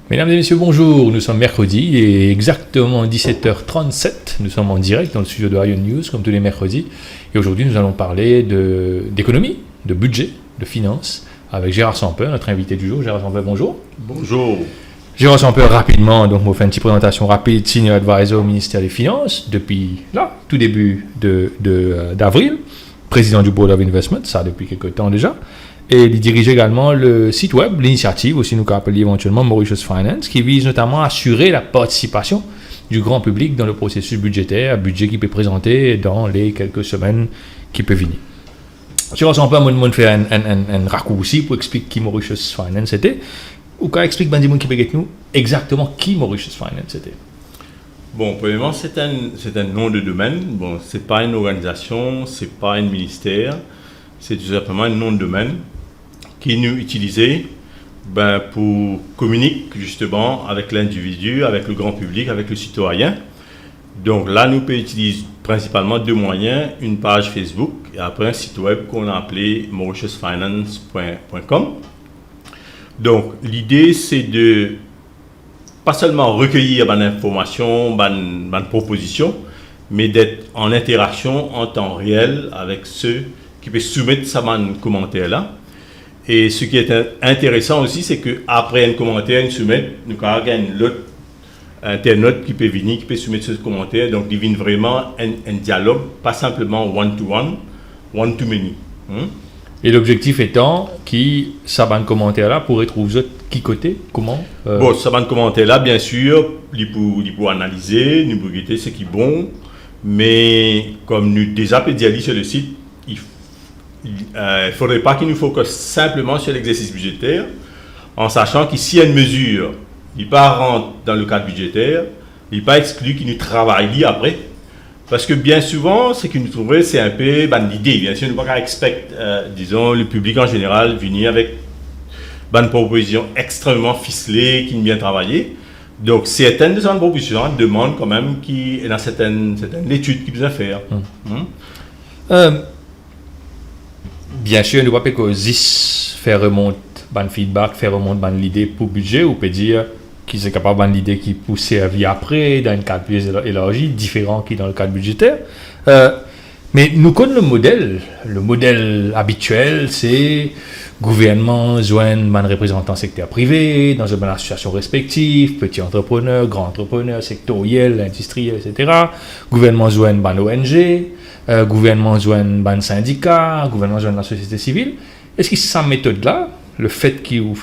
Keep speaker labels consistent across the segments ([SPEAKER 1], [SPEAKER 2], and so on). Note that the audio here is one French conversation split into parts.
[SPEAKER 1] Mesdames et messieurs, bonjour. Nous sommes mercredi et exactement 17h37. Nous sommes en direct dans le studio de Ion News, comme tous les mercredis. Et aujourd'hui, nous allons parler d'économie, de budget, de finances, avec Gérard Samper, notre invité du jour. Gérard Samper, bonjour.
[SPEAKER 2] Bonjour.
[SPEAKER 1] Gérard Samper, rapidement, donc, on fait une petite présentation rapide, Senior Advisor au ministère des Finances, depuis là, tout début d'avril, président du Board of Investment, ça depuis quelques temps déjà. Et il dirige également le site web, l'initiative, aussi nous appelons éventuellement Mauritius Finance, qui vise notamment à assurer la participation du grand public dans le processus budgétaire, un budget qui peut présenter dans les quelques semaines qui peuvent venir. Si on s'en peut, on fait un raccourci pour expliquer qui Mauritius Finance était, ou quand explique Bandimon qui peut nous exactement qui Mauritius Finance était.
[SPEAKER 2] Bon, premièrement, c'est un nom de domaine. Bon, c'est pas une organisation, c'est pas un ministère, c'est tout simplement un nom de domaine qui nous utilisait pour communiquer justement avec l'individu, avec le grand public, avec le citoyen. Donc là, nous pouvons utiliser principalement deux moyens, une page Facebook et après un site web qu'on a appelé mauritiusfinance.com. Donc l'idée, c'est de pas seulement recueillir des informations, des propositions, mais d'être en interaction en temps réel avec ceux qui peuvent soumettre sa commentaire là. Et ce qui est intéressant aussi, c'est qu'après un commentaire, une soumettre, nous avons l'autre internaute qui peut venir, qui peut soumettre ce commentaire. Donc, il vient vraiment un dialogue, pas simplement one-to-one, one-to-many.
[SPEAKER 1] Et l'objectif étant qui, ça va commentaire là, pourrait trouver qui côté, comment
[SPEAKER 2] Bon, ça va commentaire là, bien sûr, il peut analyser, nous peut guetter ce qui est bon, mais comme nous déjà peut dire sur le site, il ne faudrait pas qu'il nous focus simplement sur l'exercice budgétaire, en sachant qu'ici, il y a une mesure, il n'est pas rentre dans le cadre budgétaire, il n'est pas exclu qu'il nous travaille après. Parce que bien souvent, ce que nous trouvons, c'est un peu l'idée. Bien sûr, nous ne pouvons pas expecter, disons, le public en général venir avec une proposition extrêmement ficelée, qui ne vient travailler. Donc, certaines de ces propositions demandent quand même qu'il y ait certaines études qu'il peut faire.
[SPEAKER 1] Bien sûr, nous ne pouvons pas faire remonter le feedback, faire remonter l'idée pour le budget, ou peut dire qu'ils sont capables de l'idée qui peut servir après dans un cadre plus élargi, différent qui dans le cadre budgétaire. Mais nous connaissons le modèle habituel, c'est gouvernement joindre un représentant secteur privé dans une association respective, petits entrepreneurs, grands entrepreneurs, sectoriels, industriels, etc. Gouvernement joindre une ONG, gouvernement joindre un syndicat, gouvernement joindre la société civile. Est-ce que cette méthode-là, le fait qu'il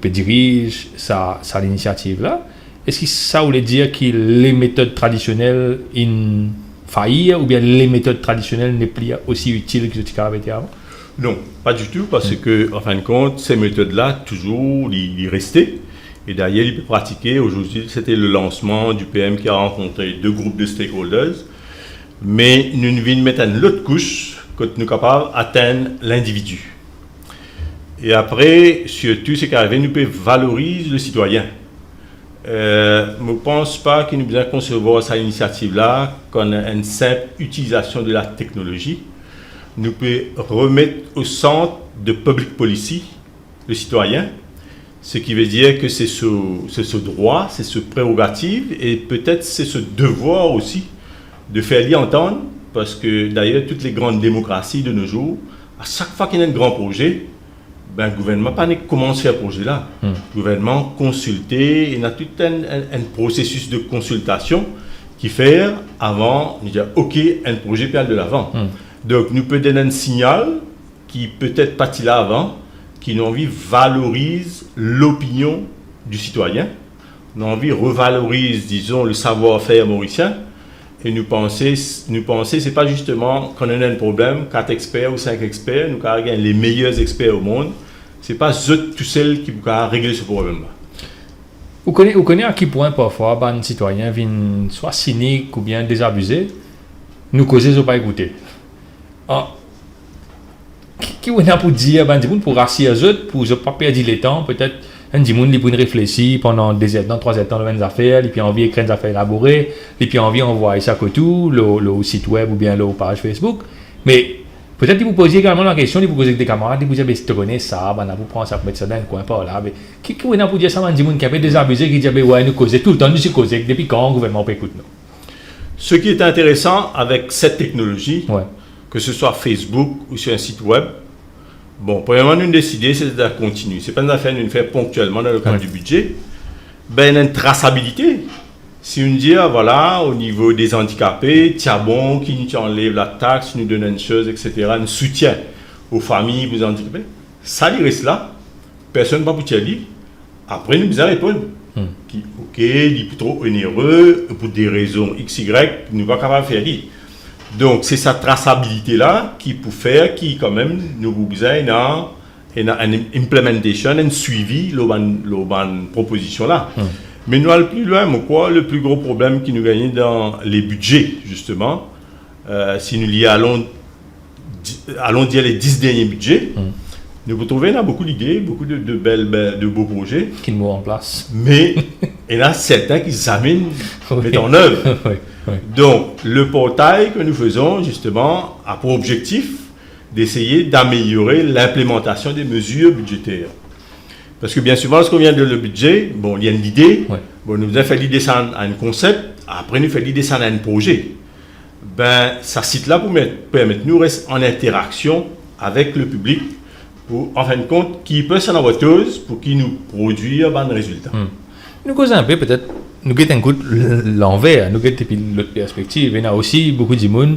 [SPEAKER 1] dirige ça l'initiative là, est-ce que ça voulait dire que les méthodes traditionnelles faillissent ou bien les méthodes traditionnelles n'est plus aussi utiles que ce qu'il avait été avant?
[SPEAKER 2] Non, pas du tout, parce que en fin de compte, ces méthodes-là, toujours, ils restaient. Et d'ailleurs, ils peuvent pratiquer. Aujourd'hui, c'était le lancement du PM qui a rencontré deux groupes de stakeholders. Mais nous venons mettre une autre couche que nous sommes capables d'atteindre l'individu. Et après, surtout, ce qui arrive, nous pouvons valoriser le citoyen. Je ne pense pas qu'il nous besoin concevoir cette initiative-là comme une simple utilisation de la technologie. Nous pouvons remettre au centre de public policy le citoyen, ce qui veut dire que c'est ce droit, c'est ce prérogative et peut-être c'est ce devoir aussi de faire l'y entendre, parce que d'ailleurs, toutes les grandes démocraties de nos jours, à chaque fois qu'il y a un grand projet, le gouvernement pas commence à faire ce projet-là. Le gouvernement consulter, il y a tout un processus de consultation qui fait avant de dire OK, un projet peut aller de l'avant. Donc, nous peut donner un signal qui peut-être pas là avant, qui nous envie valorise l'opinion du citoyen, nous envie revalorise, disons, le savoir-faire mauricien. Et nous penser, c'est pas justement qu'on a un problème, 4 experts ou 5 experts, nous avons les meilleurs experts au monde. C'est pas eux tout seuls qui peuvent régler ce problème-là.
[SPEAKER 1] Vous connaissez à quel point parfois un citoyen vient soit cynique ou bien désabusé, nous causer de pas écouter. Qui on a pour dire, pour rassurer les autres, pour ne pas perdre le temps, peut-être un monde qui peut réfléchir pendant 2 ans, 3 ans, les affaires, et puis envie d'écrire des affaires élaborées, et puis envie d'envoyer ça que tout, le site web ou bien la page Facebook. Mais Peut-être vous posez également la question, vous posez des camarades, vous dites, tu connais ça, vous prenez ça, vous mettez ça dans un coin par là. Qui est pour dire ça, on dit qu'il y a des abusés qui disent, ouais, nous causons tout le temps, nous sommes causés, depuis quand le gouvernement peut écouter nous.
[SPEAKER 2] Ce qui est intéressant avec cette technologie,
[SPEAKER 1] Ouais.
[SPEAKER 2] que ce soit Facebook ou sur un site web, bon, premièrement, nous décider, c'est de continuer. C'est pas une affaire de nous faire ponctuellement dans le cadre du budget. Ben, il y a une traçabilité. Si on dit, voilà, au niveau des handicapés, tiens bon, qui nous enlève la taxe, nous donne une chose, etc., un soutien aux familles, aux handicapés, ça, il reste là. Personne ne va vous dire. Après, nous devons répondre. Qui, ok, il est trop onéreux, pour des raisons XY, nous ne sommes pas capables de faire. Donc, c'est cette traçabilité-là qui peut faire, qui, quand même, nous vous besoin une implementation, un suivi, de proposition-là. Mais nous allons plus loin, mais quoi, le plus gros problème qui nous gagne dans les budgets, justement, si nous y allons dire les 10 derniers budgets, nous pouvons trouver beaucoup d'idées, beaucoup de beaux projets.
[SPEAKER 1] Qui nous en place.
[SPEAKER 2] Mais il y en a certains qui s'amènent
[SPEAKER 1] Oui.
[SPEAKER 2] mettre en œuvre.
[SPEAKER 1] Oui.
[SPEAKER 2] Donc, le portail que nous faisons, justement, a pour objectif d'essayer d'améliorer l'implémentation des mesures budgétaires. Parce que bien souvent, lorsqu'on vient de le budget, bon, il y a une idée, bon, nous avons fait l'idée à un concept, après nous fait l'idée à un projet. Ben, ça site-là pour permettre nous rester en interaction avec le public, pour, en fin de compte, qui peut s'en avoir pour qui nous produire des résultats.
[SPEAKER 1] Nous causons un peu, peut-être, nous guettons un coup l'envers, nous guettons depuis l'autre perspective. Il y a aussi beaucoup de gens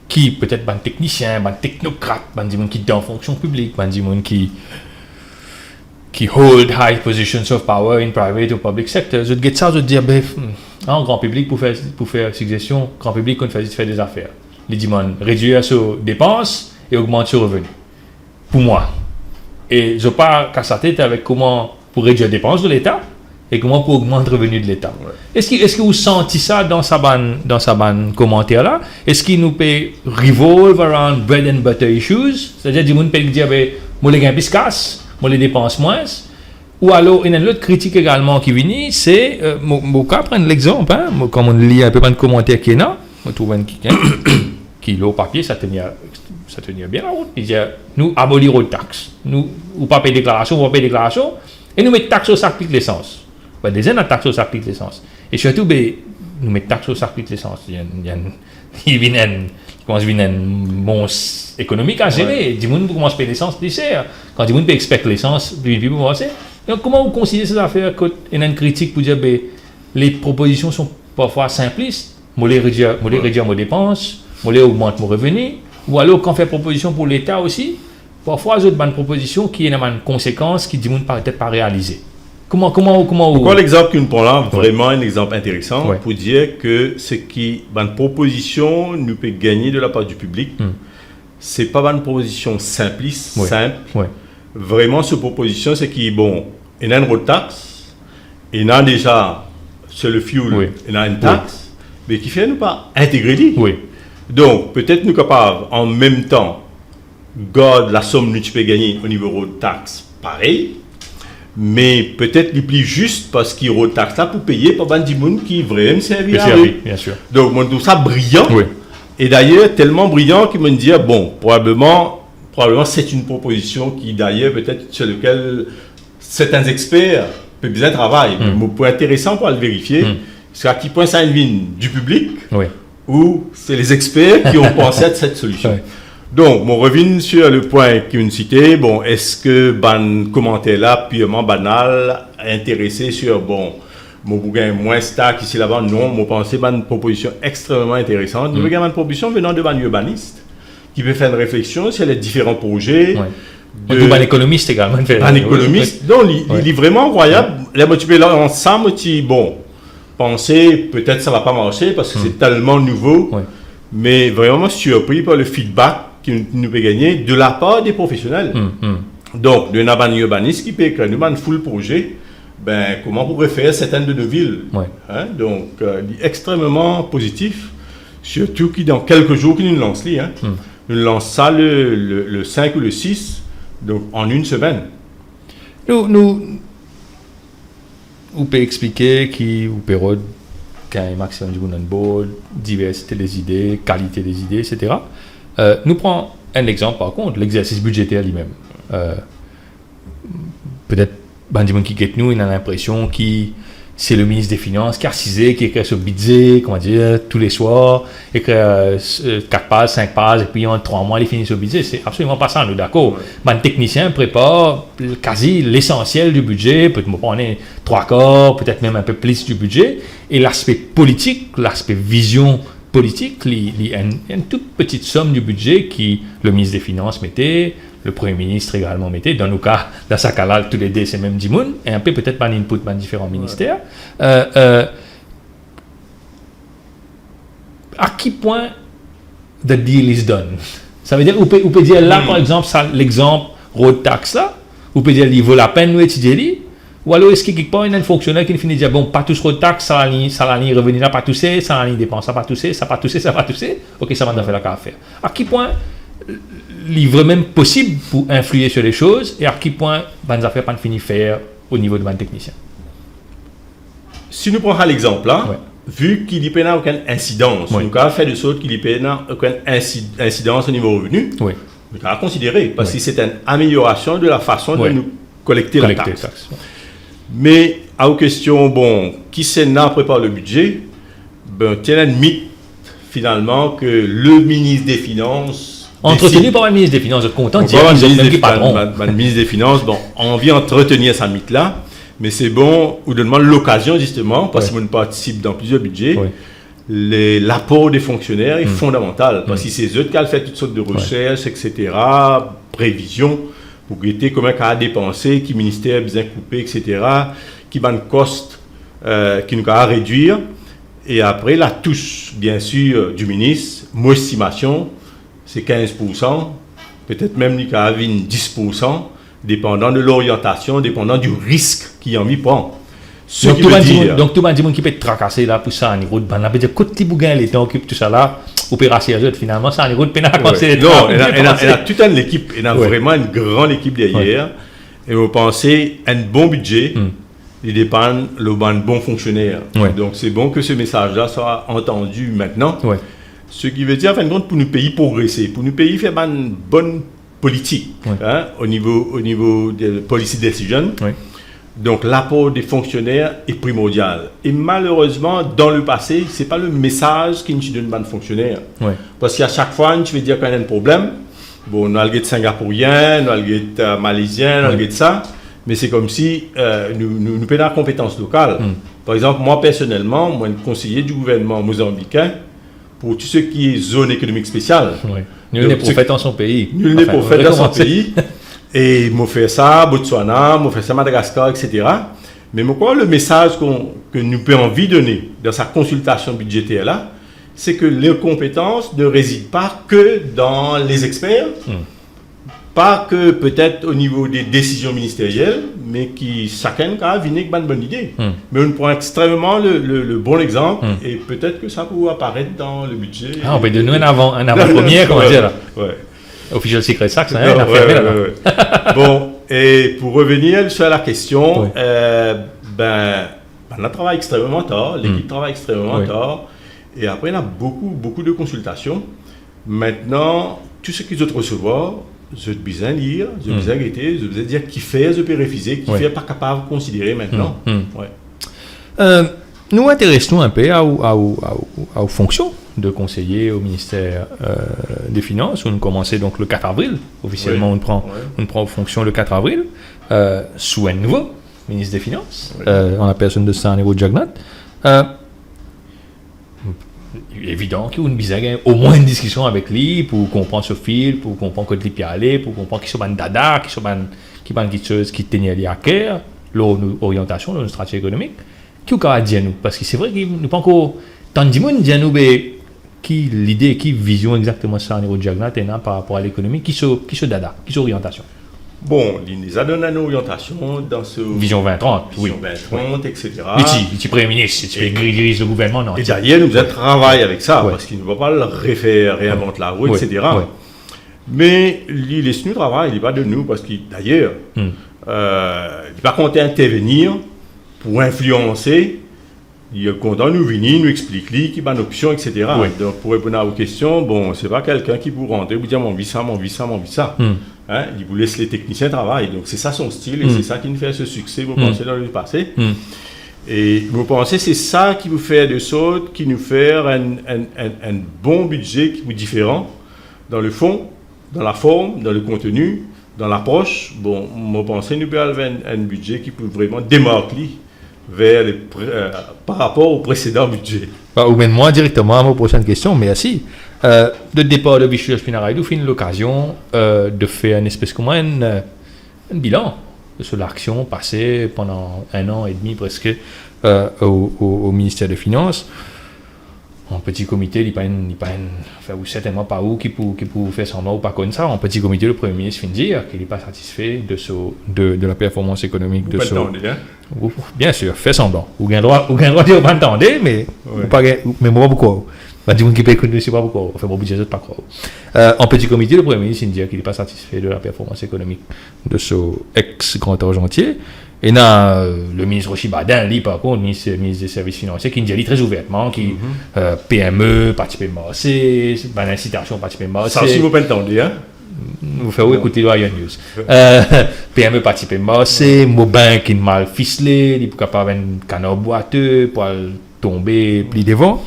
[SPEAKER 1] qui, peut-être, des techniciens, des technocrates, des gens qui sont en fonction publique, des gens qui hold high positions of power in private or public sector. Je dis ça, je dis, en grand public, pour faire succession, grand public, on fait des affaires. Les demandes réduire ses dépenses et augmenter ses revenus. Pour moi. Et je pars à sa tête avec comment pour réduire les dépenses de l'État et comment pour augmenter le revenu de l'État. Ouais. Est-ce que vous sentez ça dans sa banne commentaire là? Est-ce qu'il nous peut revolve around bread and butter issues? C'est-à-dire, du monde peut dire, moi les gains plus casse, moi les dépenses moins. Ou alors, il y a une autre critique également qui vient, c'est, mon cas, prendre l'exemple, hein, comme on lit un peu de commentaires qui est là, on trouve un qui est au papier, ça tenait bien la route. Il dit, nous abolir aux taxes. Nous, ou pas payer déclaration, ou pas payer déclaration, et nous mettons taxes au sac de l'essence. Ben, déjà, on a taxe au sac de l'essence. Et surtout, nous mettons taxes au sac de l'essence. Il vient un monstre économique à gérer. Du monde commence à payer l'essence plus cher. Quand du monde peut expecter l'essence, puis vous pensez. Donc, comment vous considérez ces affaires quand il y a une critique pour dire les propositions sont parfois simplistes, moi les réduire mes dépenses, moi les augmente mon revenu, ou alors quand on fait proposition pour l'État aussi, parfois j'ai une proposition qui a une conséquence qui du monde peut-être pas réalisée.
[SPEAKER 2] Pourquoi l'exemple que nous prenons là, vraiment un exemple intéressant pour dire que ce qui, une proposition nous peut gagner de la part du public, c'est pas une proposition simpliste, simple. Vraiment, cette proposition, c'est qu'il y a une road tax, il y a déjà sur le fuel, il y a une taxe, mais qui fait nous pas intégrer. Donc, peut-être nous capables en même temps garder la somme que tu peux gagner au niveau road tax, pareil. Mais peut-être les plus juste parce qu'il y a road tax là pour payer pour des gens qui vraiment servent à eux.
[SPEAKER 1] Bien sûr.
[SPEAKER 2] Donc, moi, je trouve ça brillant. Et d'ailleurs, tellement brillant qu'ils me disent, probablement c'est une proposition qui, d'ailleurs, peut-être sur laquelle certains experts peuvent bien travailler. Mais pour intéressant pour le vérifier, c'est à quel point ça vient du public ou c'est les experts qui ont pensé à cette solution. Donc, on revient sur le point qu'on citait. Est-ce que commentaire là, purement banal, intéressé sur, mon bouquin moins stack ici là-bas? Non, mon pensée, une proposition extrêmement intéressante. Nous avons une proposition venant de urbaniste qui peut faire une réflexion sur les différents projets.
[SPEAKER 1] Un économiste également.
[SPEAKER 2] Un économiste. Donc, il est vraiment incroyable. Là, tu peux là ensemble, penser, peut-être ça ne va pas marcher parce que c'est tellement nouveau. Mais vraiment surpris par le feedback qui nous peut gagner de la part des professionnels. Donc, de un urbaniste qui peut écrire un full projet, comment on pourrait faire certaines de nos villes. Donc, il est extrêmement positif, surtout qui dans quelques jours qui nous lance nous lance ça le 5 ou le 6, donc en une semaine.
[SPEAKER 1] Nous peut expliquer ou peut qu'il y a un maximum de monde on board, diversité des idées, qualité des idées, etc. Nous prenons un exemple par contre, l'exercice budgétaire lui-même. Peut-être, Bandimon qui quitte nous, il a l'impression que c'est le ministre des Finances qui a cisé, qui écrit ce budget, comment dire, tous les soirs, écrit 4 pages, 5 pages, et puis en 3 mois, il finit ce budget. C'est absolument pas ça, nous, d'accord. Un technicien prépare quasi l'essentiel du budget, peut-être on est 3/4, peut-être même un peu plus du budget, et l'aspect politique, l'aspect vision politique, il y a une toute petite somme du budget qui le ministre des Finances mettait, le Premier ministre également mettait, dans nos cas, dans sa cas-là, tous les deux, c'est même 10 moun, et un peu peut-être par input dans différents ministères. À qui point the deal is done? Ça veut dire, on peut dire là, par exemple, ça, l'exemple road tax là, on peut dire, il vaut la peine nous étudier, ou alors est-ce qu'il y a quelque part un fonctionnaire qui finit de dire, bon, pas tous road tax, ça va revenir là, pas tous, ça va dépenser, ça va tousser, ça va tousser, ça va tousser, ok, ça va nous faire la affaire. À qui point il est vraiment possible pour influer sur les choses et à quel point les affaires pas fini faire au niveau de mon technicien.
[SPEAKER 2] Si nous prenons l'exemple là, vu qu'il n'y a aucune incidence, nous avons fait de sorte qu'il n'y a aucune incidence au niveau revenu, nous avons considéré parce que c'est une amélioration de la façon de nous collecter la taxe. Mais à vos questions, bon, qui Sénat prépare le budget, ben, il y a un mythe finalement que le ministre des Finances entretenu
[SPEAKER 1] par le ministre des Finances, content
[SPEAKER 2] le ministre des Finances, bon, on vient entretenir sa mythe-là, mais c'est bon, ou demande l'occasion justement, parce qu'on participe dans plusieurs budgets, l'apport des fonctionnaires est fondamental, parce que c'est eux qui ont fait toutes sortes de recherches, etc., prévisions, pour guetter comment on a dépensé, qui ministère a besoin de couper, etc., qui va de cost, qui nous a réduire, et après la touche, bien sûr, du ministre, mon estimation, c'est 15%, peut-être même qu'il y a 10%, dépendant de l'orientation, dépendant du risque qu'il a mis prend.
[SPEAKER 1] Donc tout le monde qui peut être tracassé là pour ça, en niveau de ban, là, peut dire côté bougain, l'État occupe tout ça là, opération finalement, ça en niveau de peine à penser.
[SPEAKER 2] Non, elle a toute une équipe, elle a vraiment une grande équipe derrière, et vous pensez un bon budget, il dépend de bon fonctionnaire. Donc c'est bon que ce message-là soit entendu maintenant. Ce qui veut dire, en fin de compte, pour nous pays progresser, pour nous pays faire une bonne politique au niveau de policy decision. Donc, l'apport des fonctionnaires est primordial. Et malheureusement, dans le passé, ce n'est pas le message qui nous donne bonne fonctionnaire. Parce qu'à chaque fois, tu veux dire qu'il y a un problème. Bon, on a le singapourien, on a le malaisien, on a le ça. Mais c'est comme si nous payons la compétence locale. Par exemple, moi personnellement, moi, conseiller du gouvernement mozambicain, pour tout ce qui est zone économique spéciale.
[SPEAKER 1] Nul n'est prophète dans son pays.
[SPEAKER 2] Nul n'est prophète dans son pays. Et moi fait ça, Botswana, moi fait ça, Madagascar, etc. Mais moi, le message que nous pouvons envie donner dans sa consultation budgétaire là, c'est que les compétences ne résident pas que dans les experts, pas que peut-être au niveau des décisions ministérielles, mais qui chacun a une bonne idée. Mais on prend extrêmement le bon exemple et peut-être que ça peut apparaître dans le budget.
[SPEAKER 1] Ah, on peut donner un avant-première, comment dire là. Official Secret Sax, hein, on a fermé là.
[SPEAKER 2] Bon, et pour revenir sur la question, on travaille extrêmement tard, l'équipe travaille extrêmement tard, et après on a beaucoup de consultations. Maintenant, tout ce qu'ils ont recevoir, je besoin lire, je besoin guetter, je besoin dire qui fait, je peux refuser, qui fait pas capable de considérer maintenant.
[SPEAKER 1] Nous intéressons un peu aux fonctions de conseiller au ministère des Finances. On commençait donc le 4 avril. Officiellement, on prend fonction le 4 avril sous un nouveau ministre des Finances, en la personne de Sanero Jagnat. Évident qu'il y a une bizarre, au moins une discussion avec lui pour comprendre ce fil, pour comprendre que il peut aller, pour comprendre qu'il y a un dada, qu'il y a quelque chose qui tenait lié à cœur, l'orientation, notre stratégie économique. Qui a dit à nous? Parce que c'est vrai qu'il n'y a pas encore tant de monde dit à nous qui l'idée, qui vision exactement ça au niveau de Jagnat par rapport à l'économie, qui se dada, qui se orientation.
[SPEAKER 2] Bon, il nous a donné une orientation dans ce...
[SPEAKER 1] Vision 2030,
[SPEAKER 2] Vision 2030, etc.
[SPEAKER 1] Il est Premier ministre, il dirige le gouvernement. Non,
[SPEAKER 2] et derrière, nous avons travaillé avec ça, parce qu'il ne va pas le réinventer la roue, etc. Mais il laisse nous travailler, il n'est pas de nous, parce que d'ailleurs, il n'est pas compté intervenir pour influencer Il est content de nous venir, nous expliquer, qui va une option, etc.
[SPEAKER 1] Oui.
[SPEAKER 2] Donc, pour répondre à vos questions, bon, c'est pas quelqu'un qui vous rentrer, vous dire, mon vie ça. Hein? Il vous laisse les techniciens travailler. Donc, c'est ça son style et c'est ça qui nous fait ce succès, vous pensez, dans le passé. Et vous pensez, c'est ça qui vous fait de sorte, qui nous fait un bon budget qui vous différent dans le fond, dans la forme, dans le contenu, dans l'approche. Bon, vous pensez, nous pouvons avoir un budget qui peut vraiment démarquer par rapport au précédent budget.
[SPEAKER 1] Ou même moi directement à ma prochaine question, merci. De départ de Vichy Spinaraïdou, fin l'occasion de faire une espèce comme un bilan sur l'action passée pendant 1 an et demi presque au ministère des Finances. En petit comité, il n'y a pas certainement pas où qui peut faire semblant ou pas comme ça. En petit comité, le Premier ministre vient dire qu'il n'est pas satisfait de la performance économique de ce. Bien sûr, fait semblant. Ou gain droit de dire pas entendre, mais mais moi pourquoi? Bah dis-moi qui peut écouter, je sais pas pourquoi. Enfin, mon budget, je ne sais pas quoi. En petit comité, le Premier ministre vient dire qu'il n'est pas satisfait de la performance économique de ce ex-grand argentier. Et là, le ministre Rochibadin, lui, par contre, ministre des Services financiers, qui nous dit très ouvertement qu'il PME, participer marché, l'incitation participer marché.
[SPEAKER 2] Ça aussi, vous pouvez entendre, hein?
[SPEAKER 1] Vous faites écouter le Ryan News. PME participer marché, Mobin qui est mal ficelé, il est capable d'avoir un canard boiteux pour tomber, pli devant.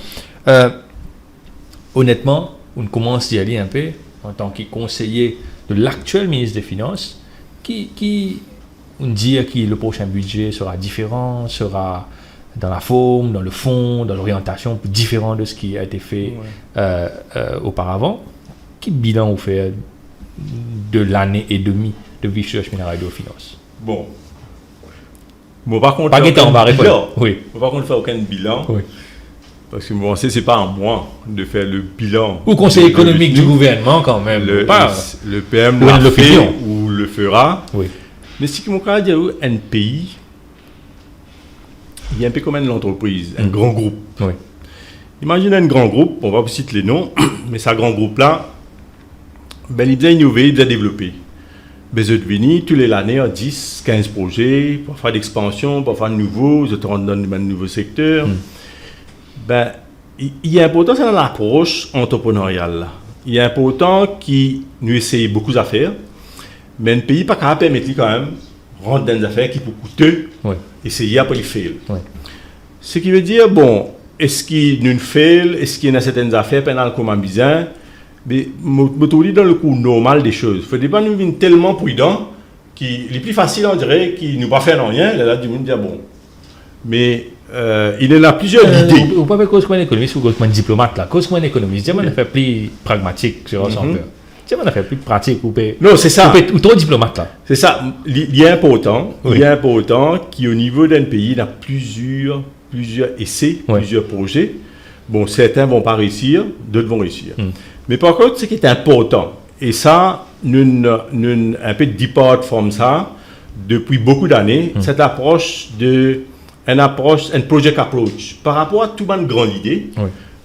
[SPEAKER 1] Honnêtement, on commence à y aller un peu en tant que conseiller de l'actuel ministre des Finances, qui on dit que le prochain budget sera différent, sera dans la forme, dans le fond, dans l'orientation, différent de ce qui a été fait auparavant. Quel bilan vous faites de l'année et demie de Vichy Spinaraïdou aux Finances?
[SPEAKER 2] Bon, par contre,
[SPEAKER 1] on va répondre. Oui.
[SPEAKER 2] Par contre, faire aucun bilan. Oui. Parce que bon, c'est pas à moi de faire le bilan.
[SPEAKER 1] Ou conseil économique du gouvernement quand même.
[SPEAKER 2] Le PM l'a fait ou le fera. Oui. Mais si mon cas dit un pays, il y a un peu comme une entreprise, un grand groupe. Oui. Imaginez un grand groupe, on va vous citer les noms, mais ce grand groupe-là, ben, il doit innover, il doit développer. Besoin de venir tous les années, 10, 15 projets, parfois d'expansion, parfois de nouveaux, ils rentrent dans de nouveaux secteurs. Ben, il est important, c'est dans l'approche entrepreneuriale. Il est important qu'il nous essaye beaucoup d'affaires. Mais un pays pas capable de permettre quand même rentrer dans des affaires qui peuvent coûter, essayer après il fait. Ce qui veut dire, bon, est-ce qu'il nous fait, est-ce qu'il y a certaines affaires pendant le comment bizarre, mais dans le cours normal des choses. Il ne faut pas nous venir tellement prudent qu'il est plus facile, on dirait, qu'il ne va pas faire rien, là, du monde dit bon. Mais il y a plusieurs idées.
[SPEAKER 1] Vous ne pouvez pas cause comme un économiste ou cause comme un diplomate, là. Cause comme un économiste, on a fait plus pragmatique sur ensemble. On a fait plus pratique
[SPEAKER 2] non, c'est ça.
[SPEAKER 1] Ou trop diplomate là.
[SPEAKER 2] C'est ça. Il est important qu'au niveau d'un pays, il y a plusieurs essais, plusieurs projets. Bon, certains vont pas réussir, d'autres vont réussir. Mais par contre, ce qui est important, et ça, nous un peu départ from ça depuis beaucoup d'années, cette approche un project approach. Par rapport à toute une grande idée,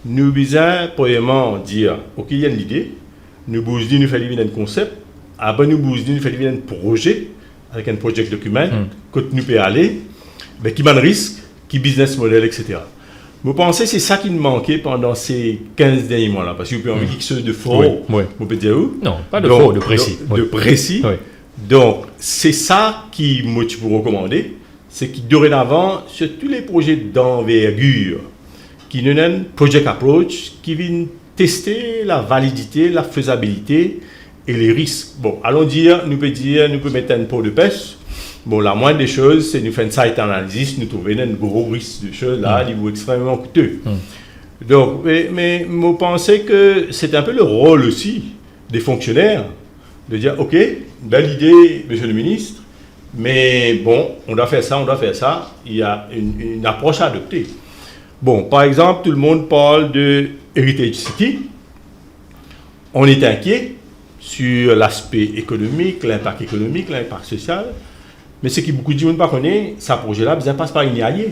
[SPEAKER 2] nous visons premièrement dire, ok, il y a une idée. Nous faisons un concept, après nous faisons un projet, avec un project document, que nous pouvons aller, mais qui a un risque, qui business model, etc. Vous pensez que c'est ça qui nous manquait pendant ces 15 derniers mois-là, parce que vous pouvez envie quelque chose de fort, vous pouvez dire où?
[SPEAKER 1] Non, pas de fort, de précis.
[SPEAKER 2] De précis. Donc, c'est ça qui moi tu peux recommander, c'est que dorénavant, sur tous les projets d'envergure, qui nous donnent project approach, qui viennent tester la validité, la faisabilité et les risques. Bon, allons dire, nous pouvons mettre un pot de pêche. Bon, la moindre des choses, c'est nous faire une site analysis, nous trouver un gros risque de choses là, niveau extrêmement coûteux. Donc, mais vous pensez que c'est un peu le rôle aussi des fonctionnaires de dire, ok, belle idée, monsieur le ministre, mais bon, on doit faire ça, il y a une approche à adopter. Bon, par exemple, tout le monde parle de Heritage City. On est inquiet sur l'aspect économique, l'impact social. Mais ce que beaucoup de gens ne connaissent pas, ce projet-là, ça passe par une IAE.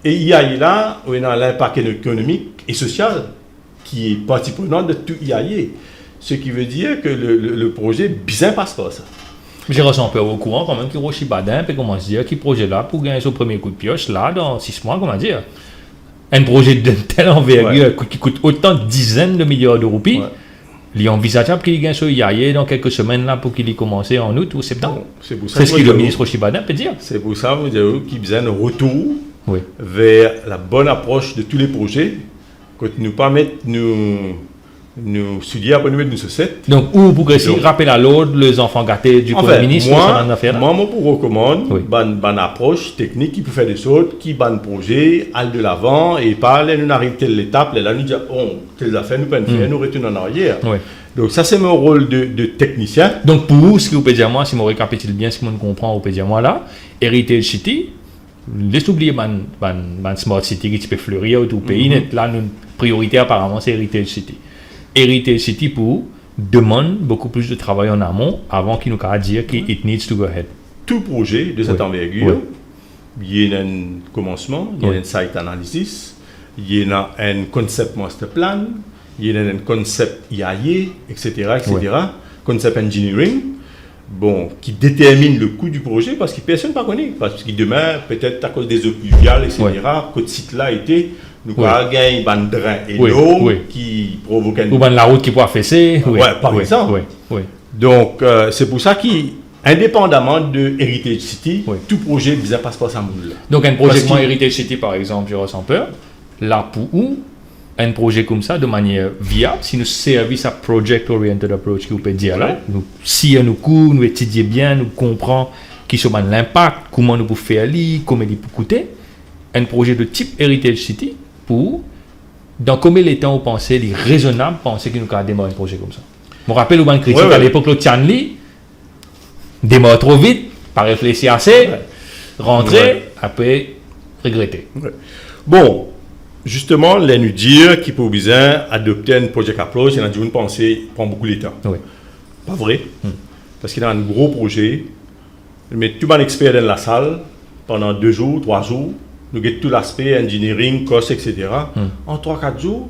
[SPEAKER 2] Et IAE là, on a l'impact économique et social qui est partie prenante de tout IAE. Ce qui veut dire que le projet, bien passe par ça.
[SPEAKER 1] J'ai reçu un peu au courant quand même que Rochibadin peut commencer à dire qu'il projet là pour gagner son premier coup de pioche là dans 6 mois, comment dire. Un projet de telle envergure qui coûte autant de dizaines de milliards de roupies, il est envisageable qu'il gagne sur IAE dans quelques semaines là pour qu'il ait commencé en août ou septembre. C'est ce que le ministre Oshibada peut dire.
[SPEAKER 2] C'est pour ça que qu'il besoin de retour vers la bonne approche de tous les projets, que nous pas mettre nous studier après nous mettre nous chaussettes.
[SPEAKER 1] Donc, ou pour que rappel à l'ordre les enfants gâtés du Premier ministre,
[SPEAKER 2] moi, pour recommande une approche technique qui peut faire des choses, qui ban projet, aller de l'avant et pas là nous arrive telle étape, là nous dire telles affaires nous pas faire, nous retournons en arrière. Donc ça c'est mon rôle de technicien.
[SPEAKER 1] Donc pour vous, ce que vous pouvez dire moi, si je récapitule bien ce que je comprends, vous pouvez dire moi là, Heritage City, laissez oublier Smart City qui peut fleurir au tout pays, là notre priorité apparemment c'est Heritage City. Heritage City pour demande beaucoup plus de travail en amont avant qu'il nous dise qu'il needs to go ahead.
[SPEAKER 2] Tout projet de cette envergure, il y a un commencement, il y a un site analysis, il y a un concept master plan, il y a un concept IAE, etc., concept engineering, qui détermine le coût du projet parce que personne ne connaît. Parce que demain, peut-être à cause des eaux pluviales, etc., que ce site-là a été. Nous avons gagné un drain et l'eau qui provoque un...
[SPEAKER 1] Ou la route qui peut affaisser.
[SPEAKER 2] Par exemple. Donc, c'est pour ça qu'indépendamment de Heritage City, tout projet ne passe pas ça.
[SPEAKER 1] Donc, un projet comme Heritage City, par exemple, je ressens peur. Là, pour où un projet comme ça, de manière viable, si nous servons à project-oriented approach, qui vous peut dire là, nous sillons nos coûts, nous étudions bien, nous comprenons qui sont l'impact, comment nous pouvons faire, comment il peut coûter, un projet de type Heritage City, pour, dans combien de temps vous pensez, il est raisonnable de penser qu'il nous a démarré un projet comme ça. Je me rappelle, au critique à l'époque, le Tianli démarre trop vite, pas réfléchir assez, rentrer, après regretter.
[SPEAKER 2] Bon, justement, là, nous dire qu'il faut bien adopter un project approach, il y a une pensée prend beaucoup de temps. Pas vrai, parce qu'il y a un gros projet, mais tout le monde expert dans la salle pendant 2 jours, 3 jours. Nous avons tout l'aspect engineering, cost, etc. En 3-4 jours,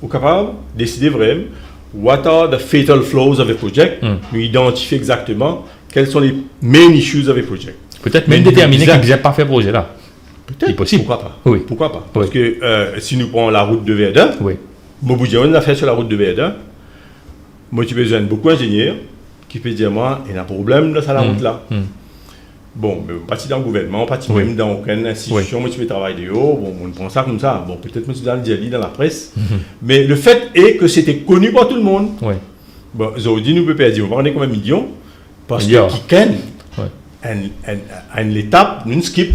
[SPEAKER 2] nous sommes capables de décider vraiment what are the fatal flaws of a project. Nous identifier exactement quels sont les main issues of a project.
[SPEAKER 1] Peut-être même déterminer qu'il ne pas faire projet là.
[SPEAKER 2] Peut-être.
[SPEAKER 1] Possible.
[SPEAKER 2] Pourquoi pas? Pourquoi pas? Parce que si nous prenons la route de Verdun, moi, on a fait sur la route de Verdun. Moi, tu as besoin de beaucoup d'ingénieurs qui peuvent dire moi, il y a un problème dans la route là. Bon, pas dans le gouvernement, pas même dans aucune institution, moi je fais travail de haut, on prend ça comme ça. Bon, peut-être moi je suis dans le dialogue, dans la presse. Mais le fait est que c'était connu par tout le monde. Bon, aujourd'hui, nous ne pouvons pas dire, on va en comme un million, parce que qui can, une étape, nous skip,